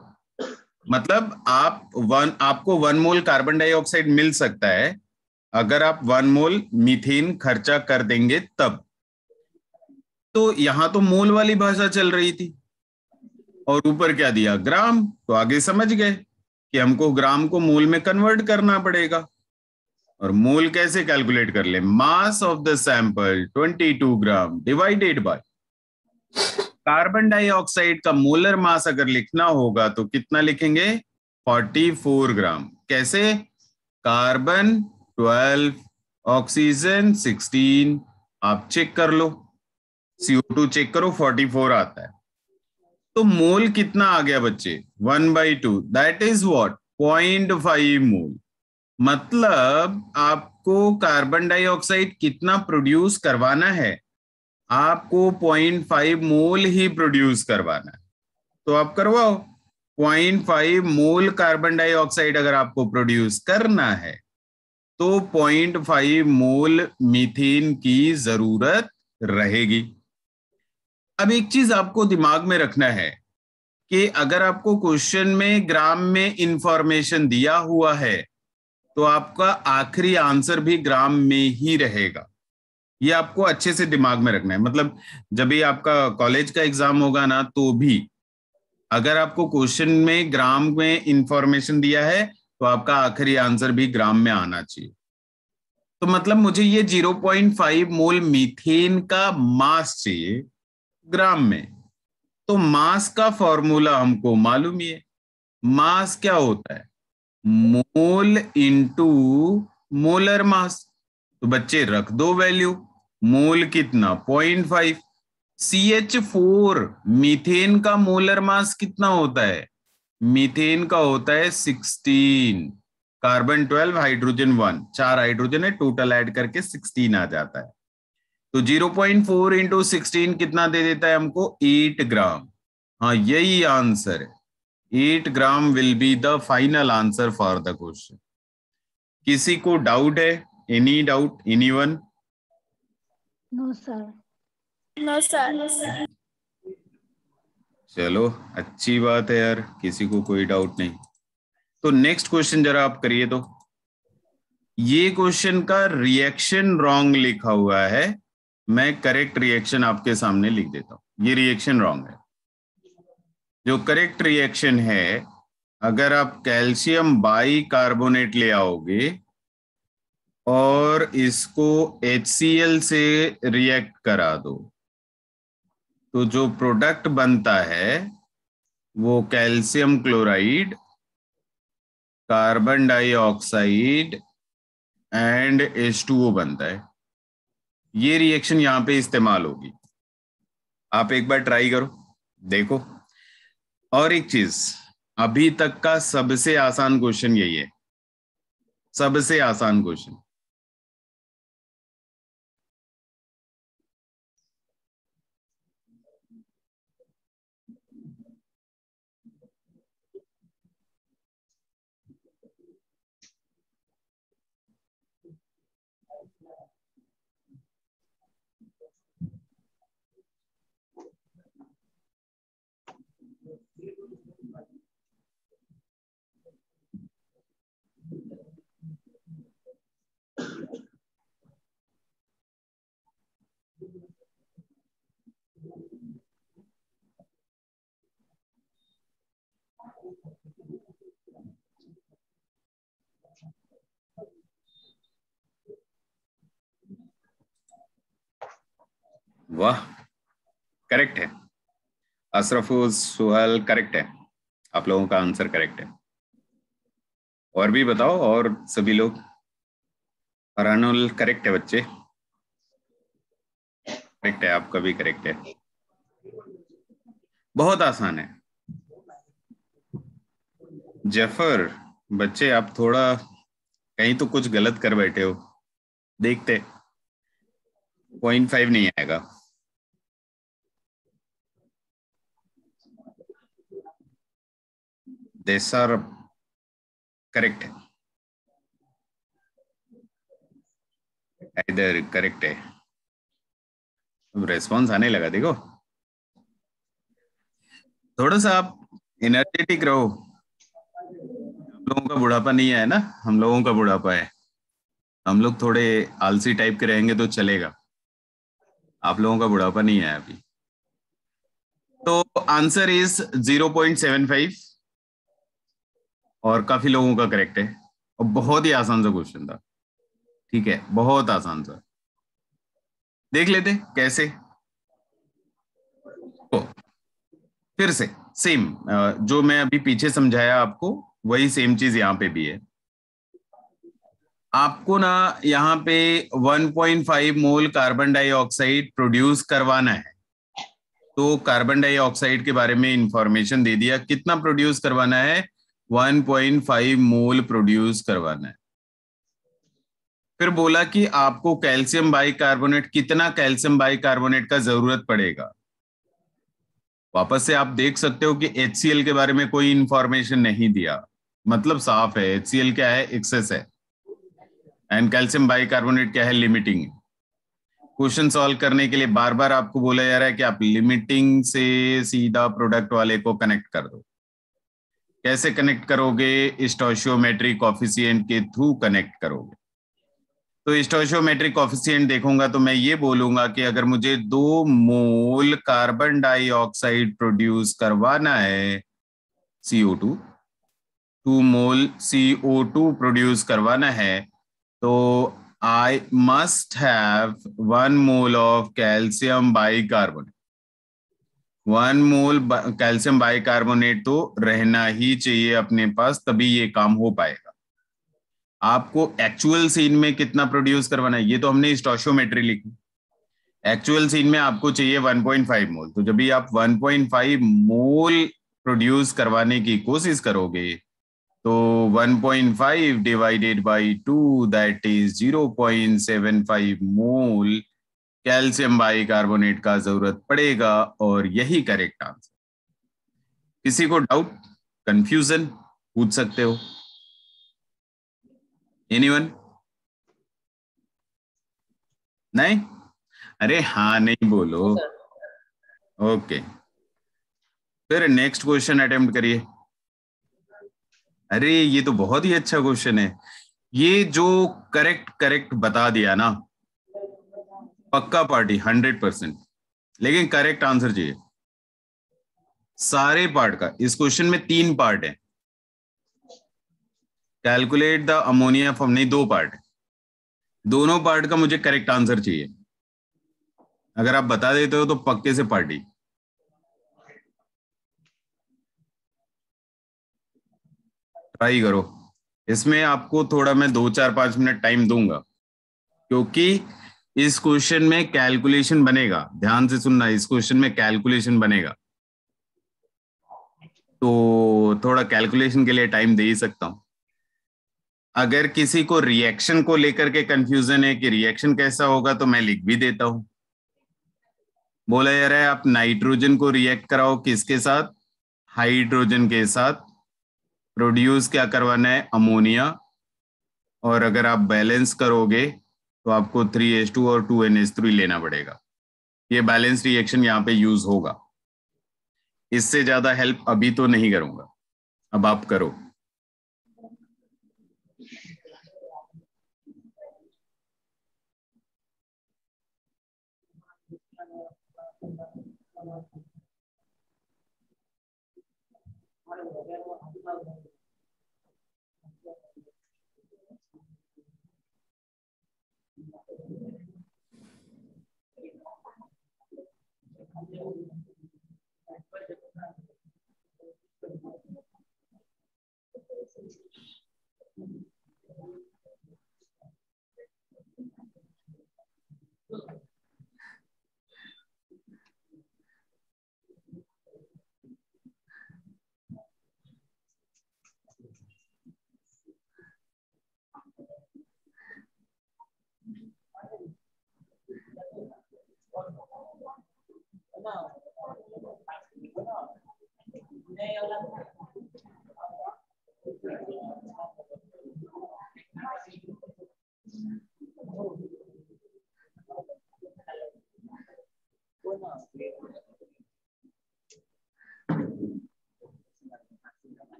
Speaker 1: मतलब आपको 1 मोल कार्बन डाइऑक्साइड मिल सकता है अगर आप 1 मोल मीथेन खर्चा कर देंगे तब। तो यहां तो मोल वाली भाषा चल रही थी और ऊपर क्या दिया, ग्राम। तो आगे समझ गए कि हमको ग्राम को मोल में कन्वर्ट करना पड़ेगा। और मोल कैसे कैलकुलेट कर ले, mass of the sample 22 gram divided by carbon dioxide का मोलर मास अगर लिखना होगा तो कितना लिखेंगे, 44 ग्राम। कैसे, कार्बन 12, ऑक्सीजन 16। आप चेक कर लो, CO2 चेक करो, 44 आता है। तो मोल कितना आ गया बच्चे, 1/2, दैट इज व्हाट, 0.5 मोल। मतलब आपको कार्बन डाइऑक्साइड कितना प्रोड्यूस करवाना है, आपको 0.5 मोल ही प्रोड्यूस करवाना है। तो आप करवाओ, 0.5 मोल कार्बन डाइऑक्साइड अगर आपको प्रोड्यूस करना है तो 0.5 मोल मीथेन की जरूरत रहेगी। अब एक चीज आपको दिमाग में रखना है कि अगर आपको क्वेश्चन में ग्राम में इंफॉर्मेशन दिया हुआ है तो आपका आखिरी आंसर भी ग्राम में ही रहेगा। ये आपको अच्छे से दिमाग में रखना है। मतलब जब भी आपका कॉलेज का एग्जाम होगा ना, तो भी अगर आपको क्वेश्चन में ग्राम में इंफॉर्मेशन दिया है तो आपका आखिरी आंसर भी ग्राम में आना चाहिए। तो मतलब मुझे ये 0.5 मोल मीथेन का मास चाहिए ग्राम में। तो मास का फॉर्मूला हमको मालूम ही है। मास क्या होता है? Mole into molar mass. तो बच्चे रख दो वैल्यू। मोल कितना? 0.5। CH4 मीथेन का मोलर मास कितना होता है? मीथेन का होता है 16। कार्बन 12, हाइड्रोजन 1, 4 हाइड्रोजन है, टोटल ऐड करके 16 आ जाता है। तो 0.4 इंटू 16 कितना दे देता है हमको? 8 ग्राम। हाँ, यही आंसर है। 8 gram will be the final answer for the question. किसी को डाउट है? Any doubt? Anyone?
Speaker 3: No sir. No sir.
Speaker 1: चलो, अच्छी बात है यार, किसी को कोई डाउट नहीं। तो नेक्स्ट क्वेश्चन जरा आप करिए। तो ये क्वेश्चन का रिएक्शन रॉन्ग लिखा हुआ है। मैं करेक्ट रिएक्शन आपके सामने लिख देता हूं। ये रिएक्शन रॉन्ग है। जो करेक्ट रिएक्शन है, अगर आप कैल्शियम बाई कार्बोनेट ले आओगे और इसको HCl से रिएक्ट करा दो, तो जो प्रोडक्ट बनता है वो calcium chloride, carbon dioxide and H2O बनता है। ये रिएक्शन यहां पे इस्तेमाल होगी। आप एक बार ट्राई करो, देखो। और एक चीज, अभी तक का सबसे आसान क्वेश्चन यही है, सबसे आसान क्वेश्चन। वाह, करेक्ट है। अशरफुल सुहल करेक्ट है। आप लोगों का आंसर करेक्ट है। और भी बताओ, और सभी लोग। फरहानुल करेक्ट है बच्चे, करेक्ट है, आपका भी करेक्ट है। बहुत आसान है। जफर बच्चे, आप थोड़ा कहीं तो कुछ गलत कर बैठे हो। देखते 0.5 नहीं आएगा। देसर करेक्ट है, इधर करेक्ट है। अब रेस्पॉन्स आने लगा, देखो। थोड़ा सा आप एनर्जेटिक रहो। हम लोगों का बुढ़ापा नहीं है ना, हम लोगों का बुढ़ापा है। हम लोग थोड़े आलसी टाइप के रहेंगे तो चलेगा। आप लोगों का बुढ़ापा नहीं है अभी। तो आंसर इज 0.75 और काफी लोगों का करेक्ट है। और बहुत ही आसान सा क्वेश्चन था, ठीक है, बहुत आसान सा। देख लेते कैसे। तो फिर से सेम जो मैं अभी पीछे समझाया आपको, वही सेम चीज यहाँ पे भी है। आपको ना यहाँ पे 1.5 मोल कार्बन डाइऑक्साइड प्रोड्यूस करवाना है। तो कार्बन डाइऑक्साइड के बारे में इंफॉर्मेशन दे दिया, कितना प्रोड्यूस करवाना है? 1.5 मोल प्रोड्यूस करवाना है। फिर बोला कि आपको कैल्शियम बाइकार्बोनेट, कितना कैल्शियम बाइकार्बोनेट का जरूरत पड़ेगा। वापस से आप देख सकते हो कि HCl के बारे में कोई इंफॉर्मेशन नहीं दिया, मतलब साफ है HCl क्या है? एक्सेस है। एंड कैल्शियम बाइकार्बोनेट क्या है? लिमिटिंग। क्वेश्चन सॉल्व करने के लिए बार बार आपको बोला जा रहा है कि आप लिमिटिंग से सीधा प्रोडक्ट वाले को कनेक्ट कर दो। कैसे कनेक्ट करोगे? स्टोइचियोमेट्रिक कोएफिशिएंट के थ्रू कनेक्ट करोगे। तो स्टोइचियोमेट्रिक कोएफिशिएंट देखूंगा तो मैं ये बोलूंगा कि अगर मुझे 2 मोल कार्बन डाइऑक्साइड प्रोड्यूस करवाना है, CO2, 2 मोल CO2 प्रोड्यूस करवाना है, तो I must have 1 mole of calcium bicarbonate। 1 mole calcium bicarbonate तो रहना ही चाहिए अपने पास, तभी ये काम हो पाएगा। आपको एक्चुअल सीन में कितना प्रोड्यूस करवाना है ये तो हमने स्टोइचियोमेट्री लिखी। एक्चुअल सीन में आपको चाहिए 1.5 मोल। तो जब भी आप 1.5 मोल प्रोड्यूस करवाने की कोशिश करोगे तो 1.5 divided by 2 that is 0.75 mole calcium bicarbonate का जरूरत पड़ेगा, और यही करेक्ट आंसर। किसी को डाउट, कंफ्यूजन पूछ सकते हो? एनीवन? नहीं? अरे हाँ नहीं बोलो। ओके, फिर नेक्स्ट क्वेश्चन अटेम्प्ट करिए। अरे ये तो बहुत ही अच्छा क्वेश्चन है। ये जो करेक्ट करेक्ट बता दिया ना, पक्का पार्टी 100%। लेकिन करेक्ट आंसर चाहिए सारे पार्ट का। इस क्वेश्चन में 3 पार्ट है। कैलकुलेट द अमोनिया फॉर्म, नहीं 2 पार्ट है। दोनों पार्ट का मुझे करेक्ट आंसर चाहिए। अगर आप बता देते हो तो पक्के से पार्टी। ट्राई करो। इसमें आपको थोड़ा मैं 2-4-5 मिनट टाइम दूंगा, क्योंकि इस क्वेश्चन में कैलकुलेशन बनेगा। ध्यान से सुनना, इस क्वेश्चन में कैलकुलेशन बनेगा, तो थोड़ा कैलकुलेशन के लिए टाइम दे ही सकता हूं। अगर किसी को रिएक्शन को लेकर के कंफ्यूजन है कि रिएक्शन कैसा होगा, तो मैं लिख भी देता हूं। बोला जा रहा है आप नाइट्रोजन को रिएक्ट कराओ किसके साथ? हाइड्रोजन के साथ। प्रोड्यूस क्या करवाना है? अमोनिया। और अगर आप बैलेंस करोगे तो आपको 3H2 और 2NH3 लेना पड़ेगा। ये बैलेंस रिएक्शन यहाँ पे यूज होगा। इससे ज्यादा हेल्प अभी तो नहीं करूंगा, अब आप करो।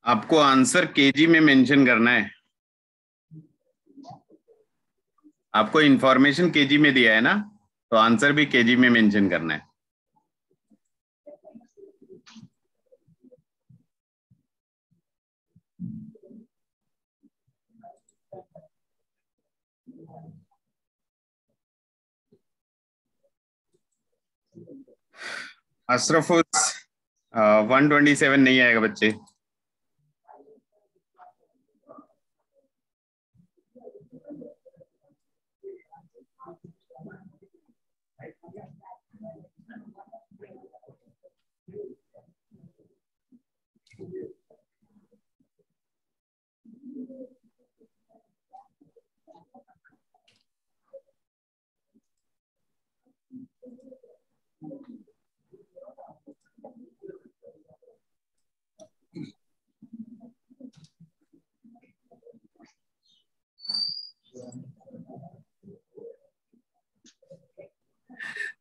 Speaker 1: आपको आंसर केजी में मेंशन करना है। आपको इंफॉर्मेशन केजी में दिया है ना, तो आंसर भी केजी में मेंशन करना है। अशरफुस 127 नहीं आएगा बच्चे।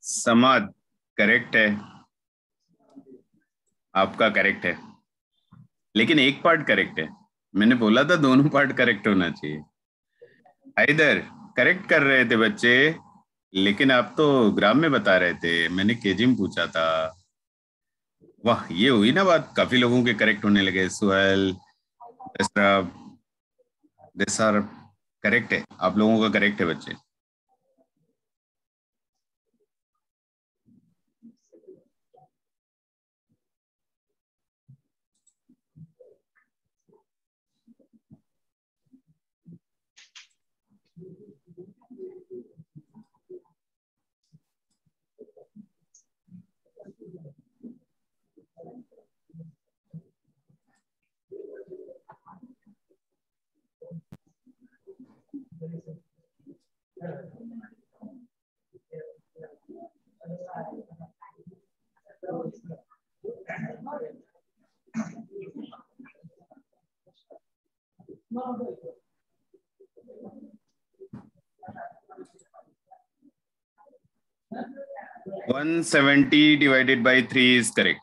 Speaker 1: समाद करेक्ट है, आपका करेक्ट है, लेकिन एक पार्ट करेक्ट है। मैंने बोला था दोनों पार्ट करेक्ट होना चाहिए। इधर करेक्ट कर रहे थे बच्चे, लेकिन आप तो ग्राम में बता रहे थे, मैंने केजी में पूछा था। वाह, ये हुई ना बात, काफी लोगों के करेक्ट होने लगे। सुहेल, देसार करेक्ट है, आप लोगों का करेक्ट है बच्चे। One 170 divided by 3 is correct.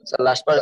Speaker 4: Sir last पर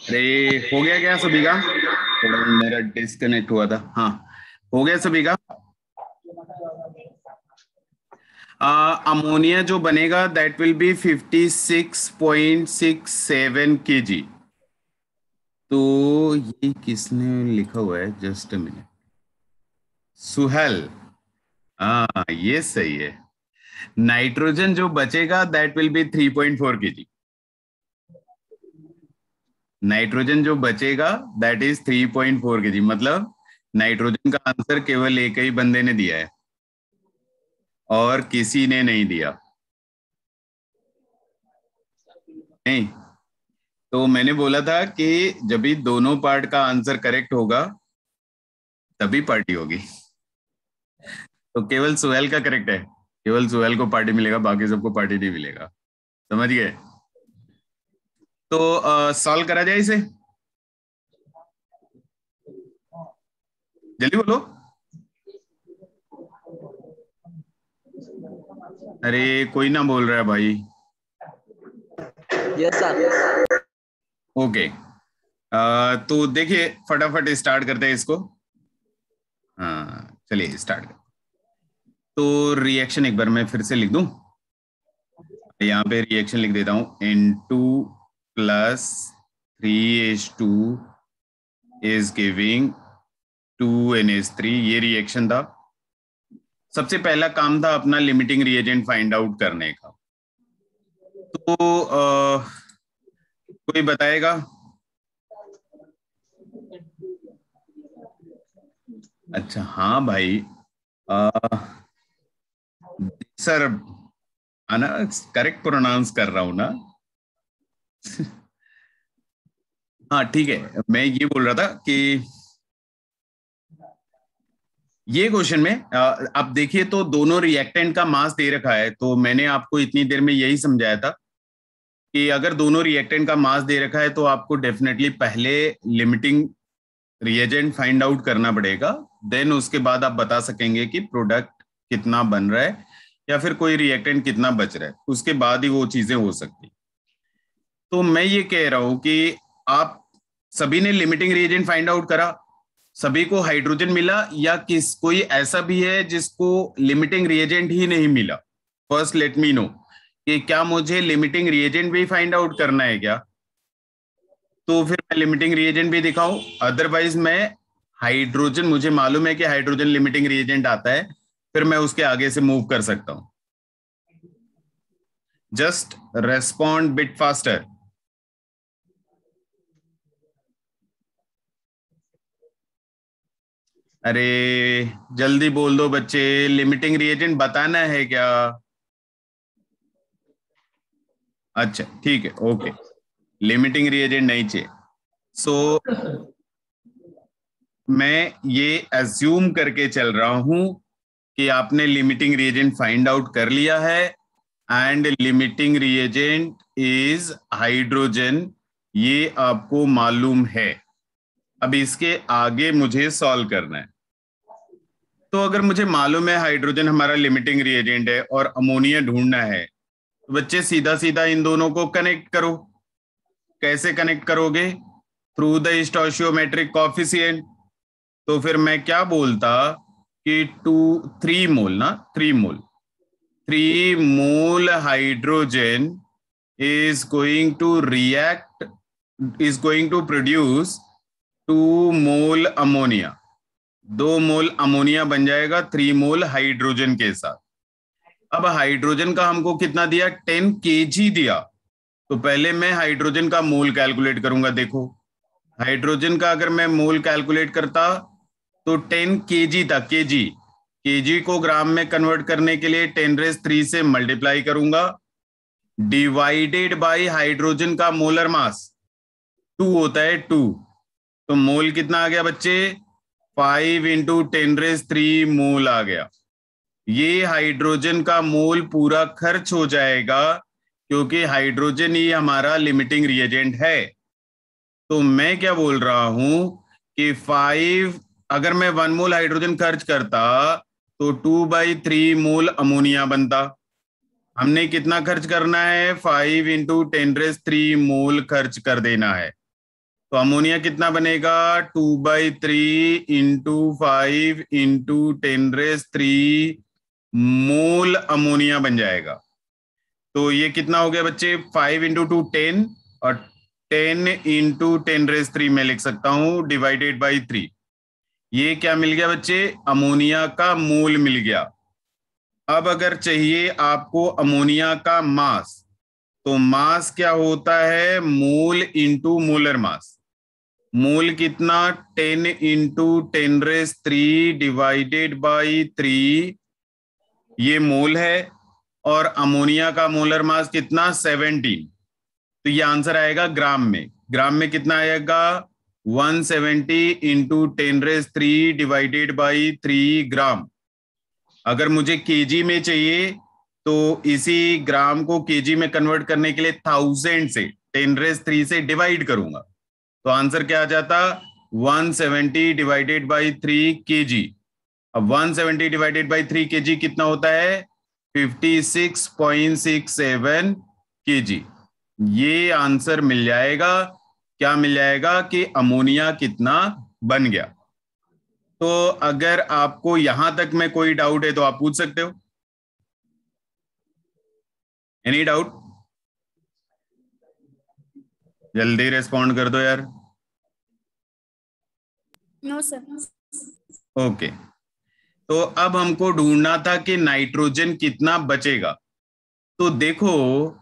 Speaker 1: अरे हो गया क्या सभी का? थोड़ा मेरा डिस्कनेक्ट हुआ था। हाँ, हो गया सभी का? अमोनिया जो बनेगा दैट विल बी 56.67 kg। तो ये किसने लिखा हुआ है? Just a minute. सुहेल, हाँ ये सही है। नाइट्रोजन जो बचेगा that will be 3.4 kg। Nitrogen जो बचेगा दैट इज 3.4 kg। मतलब नाइट्रोजन का आंसर केवल एक ही बंदे ने दिया है और किसी ने नहीं दिया। नहीं, तो मैंने बोला था कि जब भी दोनों पार्ट का आंसर करेक्ट होगा तभी पार्टी होगी। तो केवल सुहेल का करेक्ट है, केवल सुहेल को पार्टी मिलेगा, बाकी सबको पार्टी नहीं मिलेगा। समझ गए? तो सॉल्व करा जाए इसे, जल्दी बोलो। अरे कोई ना बोल रहा है भाई।
Speaker 4: Yes sir.
Speaker 1: ओके, तो देखिए फटाफट स्टार्ट करते हैं इसको। हाँ चलिए स्टार्ट कर। तो रिएक्शन एक बार मैं फिर से लिख दूं, यहाँ पे रिएक्शन लिख देता हूं। N2 + 3H2 is giving 2NH3। ये रिएक्शन था। सबसे पहला काम था अपना लिमिटिंग रिएजेंट फाइंड आउट करने का। तो कोई बताएगा? अच्छा हाँ भाई, सर आना करेक्ट प्रोनाउंस कर रहा हूं ना? हाँ ठीक है, मैं ये बोल रहा था कि ये क्वेश्चन में आप देखिए तो दोनों रिएक्टेंट का मास दे रखा है। तो मैंने आपको इतनी देर में यही समझाया था कि अगर दोनों रिएक्टेंट का मास दे रखा है तो आपको डेफिनेटली पहले लिमिटिंग रिएजेंट फाइंड आउट करना पड़ेगा, देन उसके बाद आप बता सकेंगे कि प्रोडक्ट कितना बन रहा है या फिर कोई रिएक्टेंट कितना बच रहा है, उसके बाद ही वो चीजें हो सकती। तो मैं ये कह रहा हूं कि आप सभी ने लिमिटिंग रिएजेंट फाइंड आउट करा, सभी को हाइड्रोजन मिला, या किस कोई ऐसा भी है जिसको लिमिटिंग रिएजेंट ही नहीं मिला? फर्स्ट लेट मी नो कि क्या मुझे लिमिटिंग रिएजेंट भी फाइंड आउट करना है क्या? तो फिर मैं लिमिटिंग रिएजेंट भी दिखाऊं, अदरवाइज मैं हाइड्रोजन, मुझे मालूम है कि हाइड्रोजन लिमिटिंग रिएजेंट आता है, फिर मैं उसके आगे से मूव कर सकता हूं। Just respond bit faster. अरे जल्दी बोल दो बच्चे, लिमिटिंग रिएजेंट बताना है क्या? अच्छा ठीक है, ओके, लिमिटिंग रिएजेंट नहीं चाहिए। सो मैं ये एज्यूम करके चल रहा हूं कि आपने लिमिटिंग रिएजेंट फाइंड आउट कर लिया है and limiting reagent is hydrogen, ये आपको मालूम है। अब इसके आगे मुझे सॉल्व करना है। तो अगर मुझे मालूम है हाइड्रोजन हमारा लिमिटिंग रिएजेंट है और अमोनिया ढूंढना है, तो बच्चे सीधा सीधा इन दोनों को कनेक्ट करो। कैसे कनेक्ट करोगे? Through the stoichiometric coefficient. तो फिर मैं क्या बोलता कि 3 मोल ना, 3 मोल hydrogen is going to react is going to produce 2 mole ammonia, 2 mole ammonia बन जाएगा 3 मोल हाइड्रोजन के साथ। अब हाइड्रोजन का हमको कितना दिया, 10 kg दिया, तो पहले मैं हाइड्रोजन का मोल कैलकुलेट करूंगा। देखो हाइड्रोजन का अगर मैं मोल कैलकुलेट करता तो 10 kg था, केजी को ग्राम में कन्वर्ट करने के लिए 10⁻³ से मल्टीप्लाई करूंगा, डिवाइडेड बाय हाइड्रोजन का मोलर मास 2 होता है 2, तो मोल कितना आ गया बच्चे, 5 × 10⁻³ मोल आ गया। ये हाइड्रोजन का मोल पूरा खर्च हो जाएगा क्योंकि हाइड्रोजन ही हमारा लिमिटिंग रिएजेंट है। तो मैं क्या बोल रहा हूं कि 5, अगर मैं 1 मोल हाइड्रोजन खर्च करता तो 2/3 मोल अमोनिया बनता। हमने कितना खर्च करना है, 5 × 10⁻³ मोल खर्च कर देना है। तो अमोनिया कितना बनेगा, 2/3 × 5 × 10⁻³ मोल अमोनिया बन जाएगा। तो ये कितना हो गया बच्चे, 5 × 2 10 और 10 × 10⁻³ में लिख सकता हूं डिवाइडेड बाई 3। ये क्या मिल गया बच्चे, अमोनिया का मोल मिल गया। अब अगर चाहिए आपको अमोनिया का मास, तो मास क्या होता है, मोल इंटू मोलर मास। मोल कितना, 10 × 10⁻³ डिवाइडेड बाई 3, ये मोल है, और अमोनिया का मोलर मास कितना, 17। तो ये आंसर आएगा ग्राम में। ग्राम में कितना आएगा, 170 × 10⁻³ डिवाइडेड बाई 3 ग्राम। अगर मुझे केजी में चाहिए तो इसी ग्राम को केजी में कन्वर्ट करने के लिए 1000 से 10⁻³ से डिवाइड करूंगा, तो आंसर क्या आ जाता, 170 डिवाइडेड बाई 3 kg। अब 170 डिवाइडेड बाई 3 kg कितना होता है, 56.67 kg। ये आंसर मिल जाएगा, क्या मिल जाएगा कि अमोनिया कितना बन गया। तो अगर आपको यहां तक में कोई डाउट है तो आप पूछ सकते हो। एनी डाउट, जल्दी रिस्पॉन्ड कर दो यार।
Speaker 3: No sir.
Speaker 1: ओके, तो अब हमको ढूंढना था कि नाइट्रोजन कितना बचेगा। तो देखो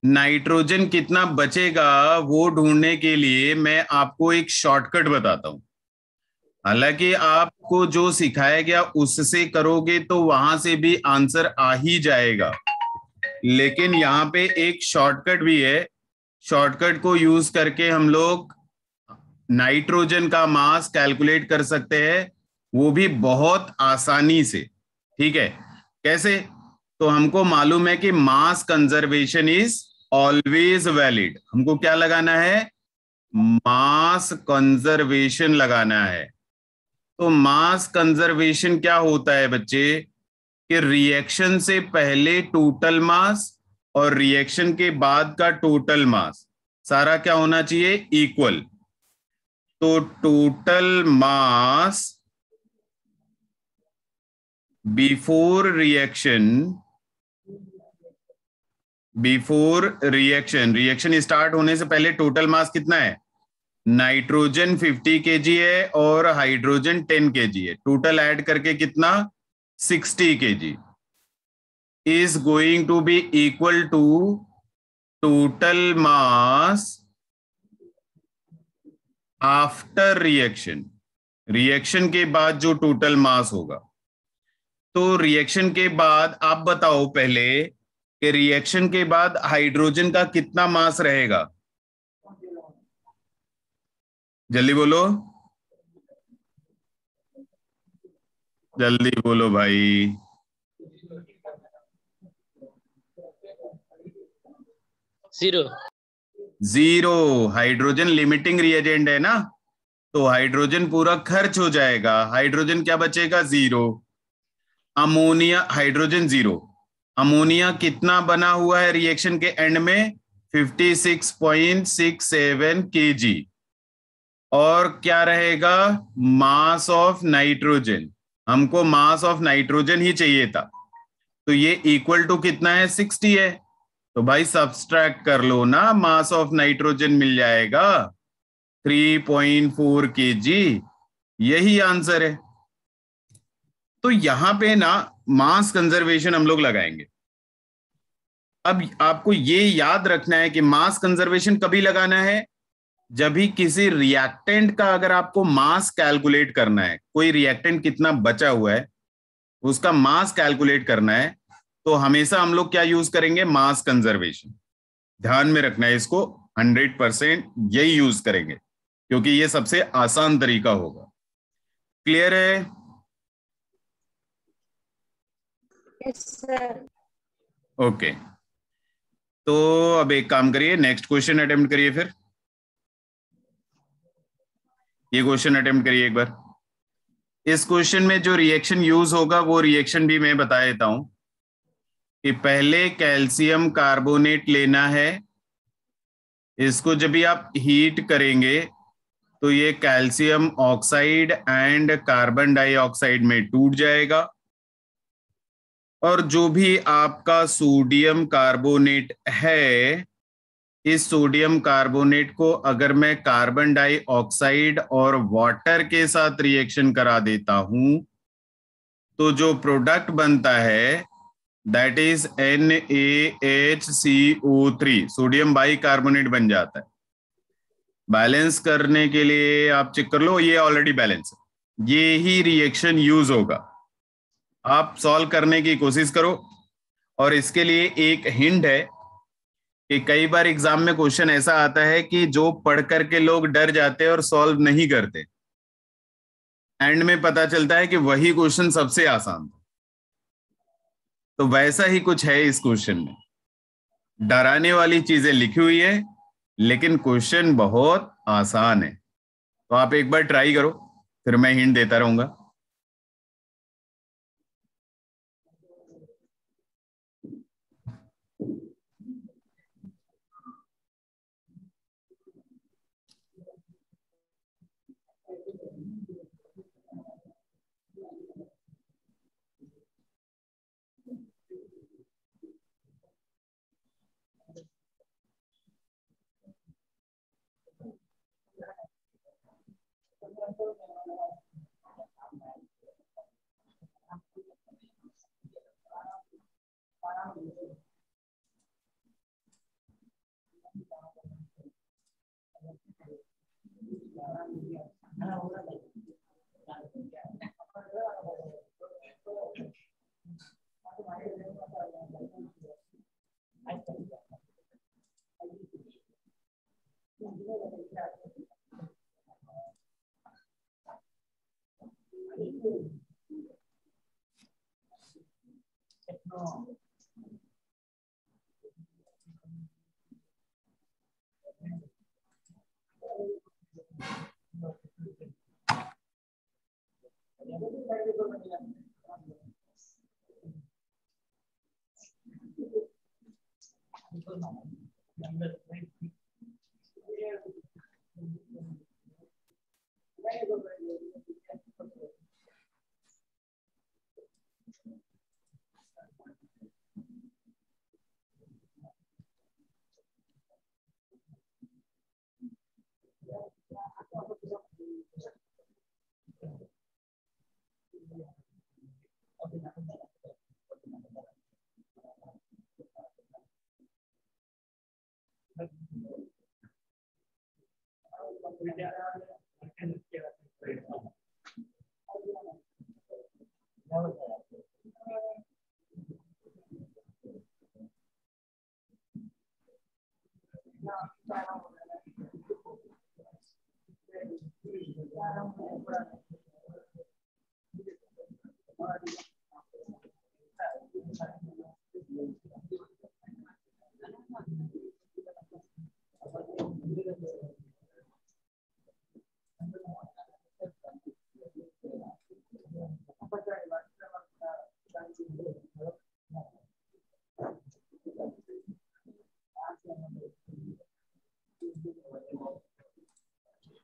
Speaker 1: नाइट्रोजन कितना बचेगा वो ढूंढने के लिए मैं आपको एक शॉर्टकट बताता हूं। हालांकि आपको जो सिखाया गया उससे करोगे तो वहां से भी आंसर आ ही जाएगा, लेकिन यहाँ पे एक शॉर्टकट भी है। शॉर्टकट को यूज करके हम लोग नाइट्रोजन का मास कैलकुलेट कर सकते हैं, वो भी बहुत आसानी से। ठीक है, कैसे, तो हमको मालूम है कि mass conservation is always valid. हमको क्या लगाना है, मास कंजर्वेशन लगाना है। तो मास कंजर्वेशन क्या होता है बच्चे, कि रिएक्शन से पहले टोटल मास और रिएक्शन के बाद का टोटल मास सारा क्या होना चाहिए, इक्वल। तो total mass before reaction start होने से पहले टोटल मास कितना है, नाइट्रोजन 50 kg है और हाइड्रोजन 10 kg है, टोटल ऐड करके कितना 60 kg is going to be equal to total mass after reaction के बाद जो टोटल मास होगा। तो रिएक्शन के बाद आप बताओ पहले कि रिएक्शन के बाद हाइड्रोजन का कितना मास रहेगा, जल्दी बोलो, जल्दी बोलो भाई। 0। हाइड्रोजन लिमिटिंग रिएजेंट है ना, तो हाइड्रोजन पूरा खर्च हो जाएगा, हाइड्रोजन क्या बचेगा, 0। Ammonia, hydrogen 0। अमोनिया कितना बना हुआ है रिएक्शन के एंड में, 56.67 kg। और क्या रहेगा, मास ऑफ नाइट्रोजन, हमको मास ऑफ नाइट्रोजन ही चाहिए था, तो ये इक्वल टू कितना है, 60 है। तो भाई सब्सट्रैक्ट कर लो ना, मास ऑफ नाइट्रोजन मिल जाएगा 3.4 kg। यही आंसर है। तो यहां पे ना मास कंजर्वेशन हम लोग लगाएंगे। अब आपको ये याद रखना है कि मास कंजर्वेशन कभी लगाना है, जब भी किसी रिएक्टेंट का अगर आपको मास कैलकुलेट करना है, कोई रिएक्टेंट कितना बचा हुआ है उसका मास कैलकुलेट करना है, तो हमेशा हम लोग क्या यूज करेंगे, मास कंजर्वेशन। ध्यान में रखना है इसको, 100% यही यूज करेंगे क्योंकि ये सबसे आसान तरीका होगा। क्लियर है?
Speaker 3: Yes sir.
Speaker 1: ओके, तो अब एक काम करिए, नेक्स्ट क्वेश्चन अटेम्प्ट करिए। फिर ये क्वेश्चन अटेम्प्ट करिए एक बार। इस क्वेश्चन में जो रिएक्शन यूज होगा वो रिएक्शन भी मैं बता देता हूं कि पहले कैल्शियम कार्बोनेट लेना है। इसको जब भी आप हीट करेंगे तो ये calcium oxide and carbon dioxide में टूट जाएगा, और जो भी आपका सोडियम कार्बोनेट है, इस सोडियम कार्बोनेट को अगर मैं कार्बन डाइऑक्साइड और वाटर के साथ रिएक्शन करा देता हूं तो जो प्रोडक्ट बनता है that is NaHCO3, sodium by carbonate बन जाता है। बैलेंस करने के लिए आप चेक कर लो, ये ऑलरेडी बैलेंस है। ये ही रिएक्शन यूज होगा। आप सॉल्व करने की कोशिश करो। और इसके लिए एक हिंट है कि कई बार एग्जाम में क्वेश्चन ऐसा आता है कि जो पढ़ करके लोग डर जाते हैं और सॉल्व नहीं करते, एंड में पता चलता है कि वही क्वेश्चन सबसे आसान था। तो वैसा ही कुछ है इस क्वेश्चन में। डराने वाली चीजें लिखी हुई है लेकिन क्वेश्चन बहुत आसान है। तो आप एक बार ट्राई करो, फिर मैं हिंट देता रहूंगा।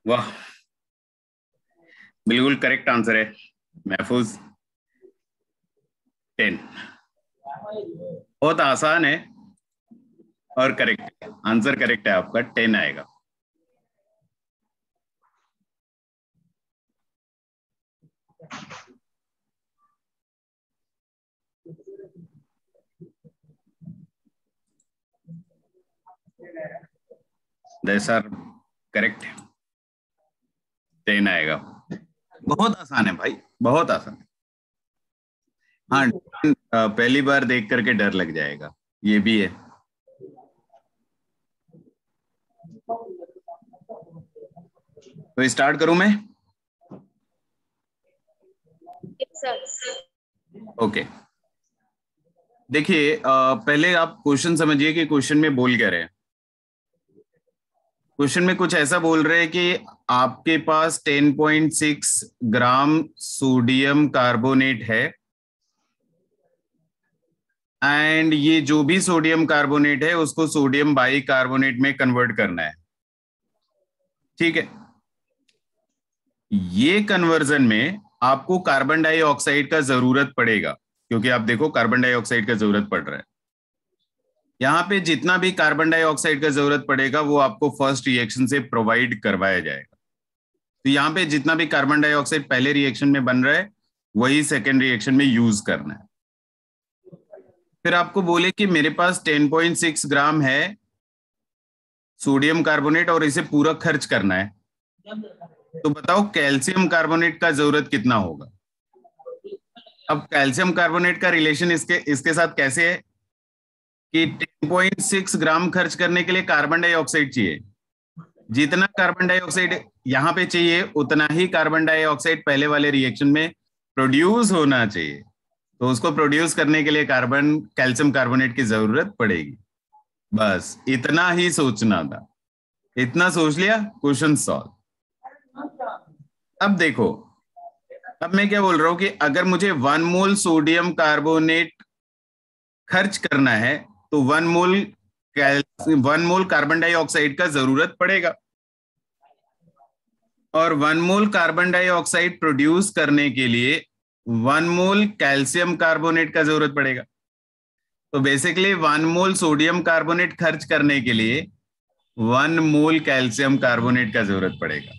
Speaker 1: वाह, बिल्कुल करेक्ट आंसर है महफूज। 10 बहुत आसान है। और करेक्ट आंसर, करेक्ट है आपका, 10 आएगा। These are करेक्ट, 10 आएगा। बहुत आसान है भाई, बहुत आसान है। हाँ, पहली बार देख करके डर लग जाएगा, ये भी है। तो स्टार्ट करूं मैं? ओके, देखिए पहले आप क्वेश्चन समझिए कि क्वेश्चन में बोल क्या रहे हैं। क्वेश्चन में कुछ ऐसा बोल रहे हैं कि आपके पास 10.6 ग्राम सोडियम कार्बोनेट है, एंड ये जो भी सोडियम कार्बोनेट है उसको सोडियम बाई कार्बोनेट में कन्वर्ट करना है। ठीक है, ये कन्वर्जन में आपको कार्बन डाइऑक्साइड का जरूरत पड़ेगा, क्योंकि आप देखो कार्बन डाइऑक्साइड का जरूरत पड़ रहा है। यहाँ पे जितना भी कार्बन डाइऑक्साइड का जरूरत पड़ेगा वो आपको फर्स्ट रिएक्शन से प्रोवाइड करवाया जाएगा। तो यहाँ पे जितना भी कार्बन डाइऑक्साइड पहले रिएक्शन में बन रहा है वही सेकेंड रिएक्शन में यूज करना है। फिर आपको बोले कि मेरे पास 10.6 ग्राम है सोडियम कार्बोनेट और इसे पूरा खर्च करना है, तो बताओ कैल्शियम कार्बोनेट का जरूरत कितना होगा। अब कैल्शियम कार्बोनेट का रिलेशन इसके साथ कैसे है कि 10.6 ग्राम खर्च करने के लिए कार्बन डाइऑक्साइड चाहिए। जितना कार्बन डाइऑक्साइड यहाँ पे चाहिए उतना ही कार्बन डाइऑक्साइड पहले वाले रिएक्शन में प्रोड्यूस होना चाहिए। तो उसको प्रोड्यूस करने के लिए कैल्शियम कार्बोनेट की जरूरत पड़ेगी। बस इतना ही सोचना था, इतना सोच लिया, क्वेश्चन सॉल्व। अब देखो, अब मैं क्या बोल रहा हूं कि अगर मुझे 1 मोल सोडियम कार्बोनेट खर्च करना है तो 1 मोल कार्बन डाइऑक्साइड का जरूरत पड़ेगा, और 1 मोल कार्बन डाइऑक्साइड प्रोड्यूस करने के लिए 1 मोल कैल्शियम कार्बोनेट का जरूरत पड़ेगा। तो बेसिकली 1 मोल सोडियम कार्बोनेट खर्च करने के लिए 1 मोल कैल्शियम कार्बोनेट का जरूरत पड़ेगा।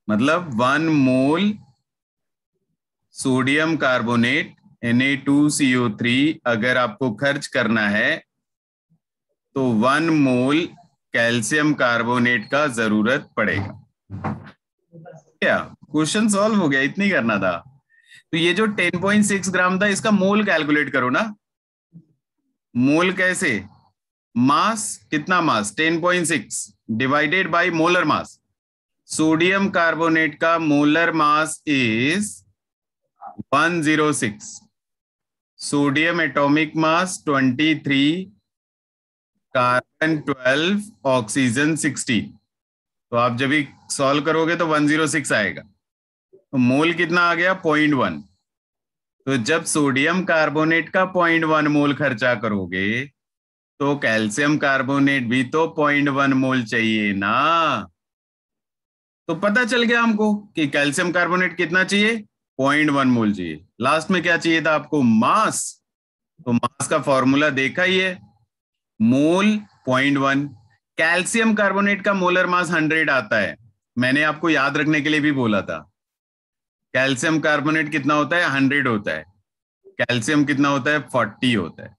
Speaker 1: मतलब 1 मोल सोडियम कार्बोनेट Na2CO3 अगर आपको खर्च करना है तो 1 मोल कैल्शियम कार्बोनेट का जरूरत पड़ेगा। क्या क्वेश्चन सॉल्व हो गया? इतनी करना था। तो ये जो 10.6 ग्राम था इसका मोल कैलकुलेट करो ना। मोल कैसे? मास, कितना mass? 10.6 divided by molar mass. Sodium carbonate का molar mass is 106, sodium atomic mass 23, carbon 12, oxygen 16। तो आप जब भी सॉल्व करोगे तो 106 आएगा। तो मोल कितना आ गया? 0.1। तो जब सोडियम कार्बोनेट का 0.1 मोल खर्चा करोगे तो कैल्शियम कार्बोनेट भी तो 0.1 मोल चाहिए ना। तो पता चल गया हमको कि कैल्शियम कार्बोनेट कितना चाहिए? 0.1 मोल चाहिए। लास्ट में क्या चाहिए था आपको? मास। तो मास का फॉर्मूला देखा ही है, मोल 0.1। कैल्शियम कार्बोनेट का मोलर मास 100 आता है, मैंने आपको याद रखने के लिए भी बोला था। कैल्शियम कार्बोनेट कितना होता है? 100 होता है। कैल्शियम कितना होता है? 40 होता है।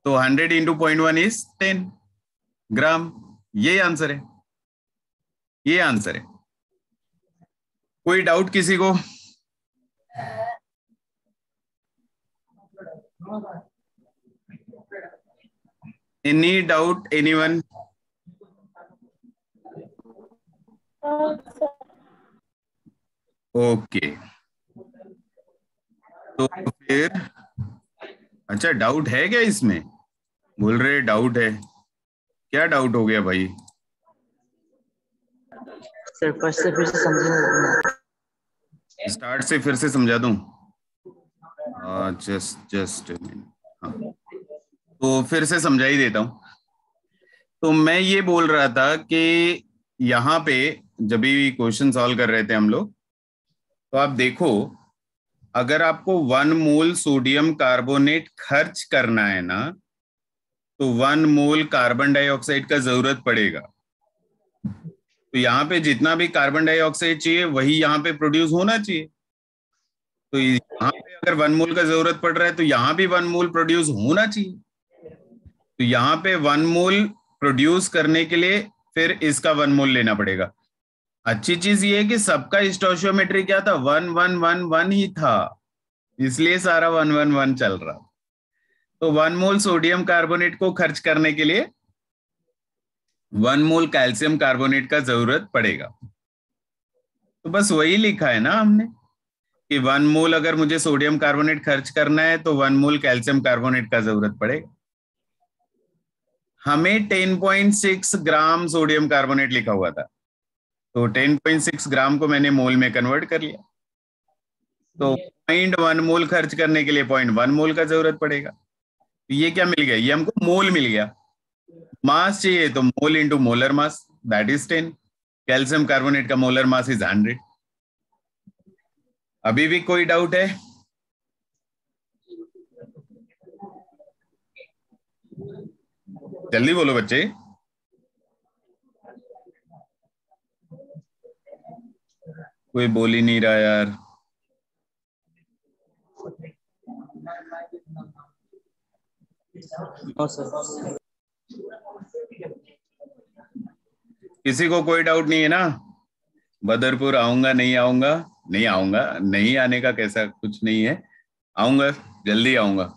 Speaker 1: तो 100 इंटू 0.1 इज 10 ग्राम। ये आंसर है, ये आंसर है। कोई डाउट किसी को? Any doubt anyone? ओके, तो फिर अच्छा, डाउट है क्या इसमें? बोल रहे डाउट है। क्या डाउट हो गया भाई?
Speaker 4: सर फर्स्ट से फिर से समझेंगे।
Speaker 1: स्टार्ट से फिर से समझा दूं? जस्ट हाँ, तो फिर से समझा ही देता हूं। तो मैं ये बोल रहा था कि यहाँ पे जब भी क्वेश्चन सॉल्व कर रहे थे हम लोग, तो आप देखो, अगर आपको 1 मोल सोडियम कार्बोनेट खर्च करना है ना, तो 1 मोल कार्बन डाइऑक्साइड का जरूरत पड़ेगा। तो यहाँ पे जितना भी कार्बन डाइऑक्साइड चाहिए वही यहाँ पे प्रोड्यूस होना चाहिए। तो यहाँ पे अगर 1 मोल का जरूरत पड़ रहा है तो यहाँ भी 1 मोल प्रोड्यूस होना चाहिए। तो यहाँ पे 1 मोल प्रोड्यूस करने के लिए फिर इसका 1 मोल लेना पड़ेगा। अच्छी चीज ये है कि सबका स्टोइचियोमेट्री क्या था, 1 1 1 1 ही था, इसलिए सारा 1 1 1 चल रहा। तो 1 मोल सोडियम कार्बोनेट को खर्च करने के लिए 1 मोल कैल्शियम कार्बोनेट का जरूरत पड़ेगा। तो बस वही लिखा है ना हमने कि 1 मोल अगर मुझे सोडियम कार्बोनेट खर्च करना है तो 1 मोल कैल्शियम कार्बोनेट का जरूरत पड़ेगा। हमें 10.6 ग्राम सोडियम कार्बोनेट लिखा हुआ था, तो 10.6 ग्राम को मैंने मोल में कन्वर्ट कर लिया। तो 0.1 मोल खर्च करने के लिए 0.1 मोल का जरूरत पड़ेगा। तो ये क्या मिल गया, ये हमको मोल मिल गया। मास चाहिए तो mole into molar mass, that is 10। Calcium carbonate का मोलर मास इज 100। अभी भी कोई डाउट है? जल्दी बोलो बच्चे। कोई बोल ही नहीं रहा यार। किसी को कोई डाउट नहीं है ना? बदरपुर आऊंगा नहीं आऊंगा? नहीं आऊंगा, नहीं आने का कैसा कुछ नहीं है, आऊंगा, जल्दी आऊंगा।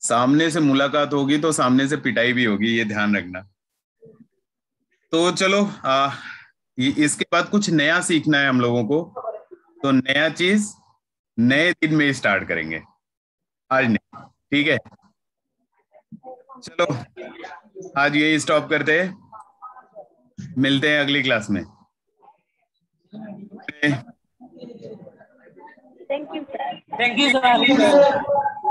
Speaker 1: सामने से मुलाकात होगी तो सामने से पिटाई भी होगी, ये ध्यान रखना। तो चलो इसके बाद कुछ नया सीखना है हम लोगों को, तो नया चीज नए दिन में स्टार्ट करेंगे, आज नहीं, ठीक है? चलो आज यही स्टॉप करते हैं, मिलते हैं अगली क्लास में।
Speaker 3: Thank you, sir.
Speaker 4: Thank you, sir.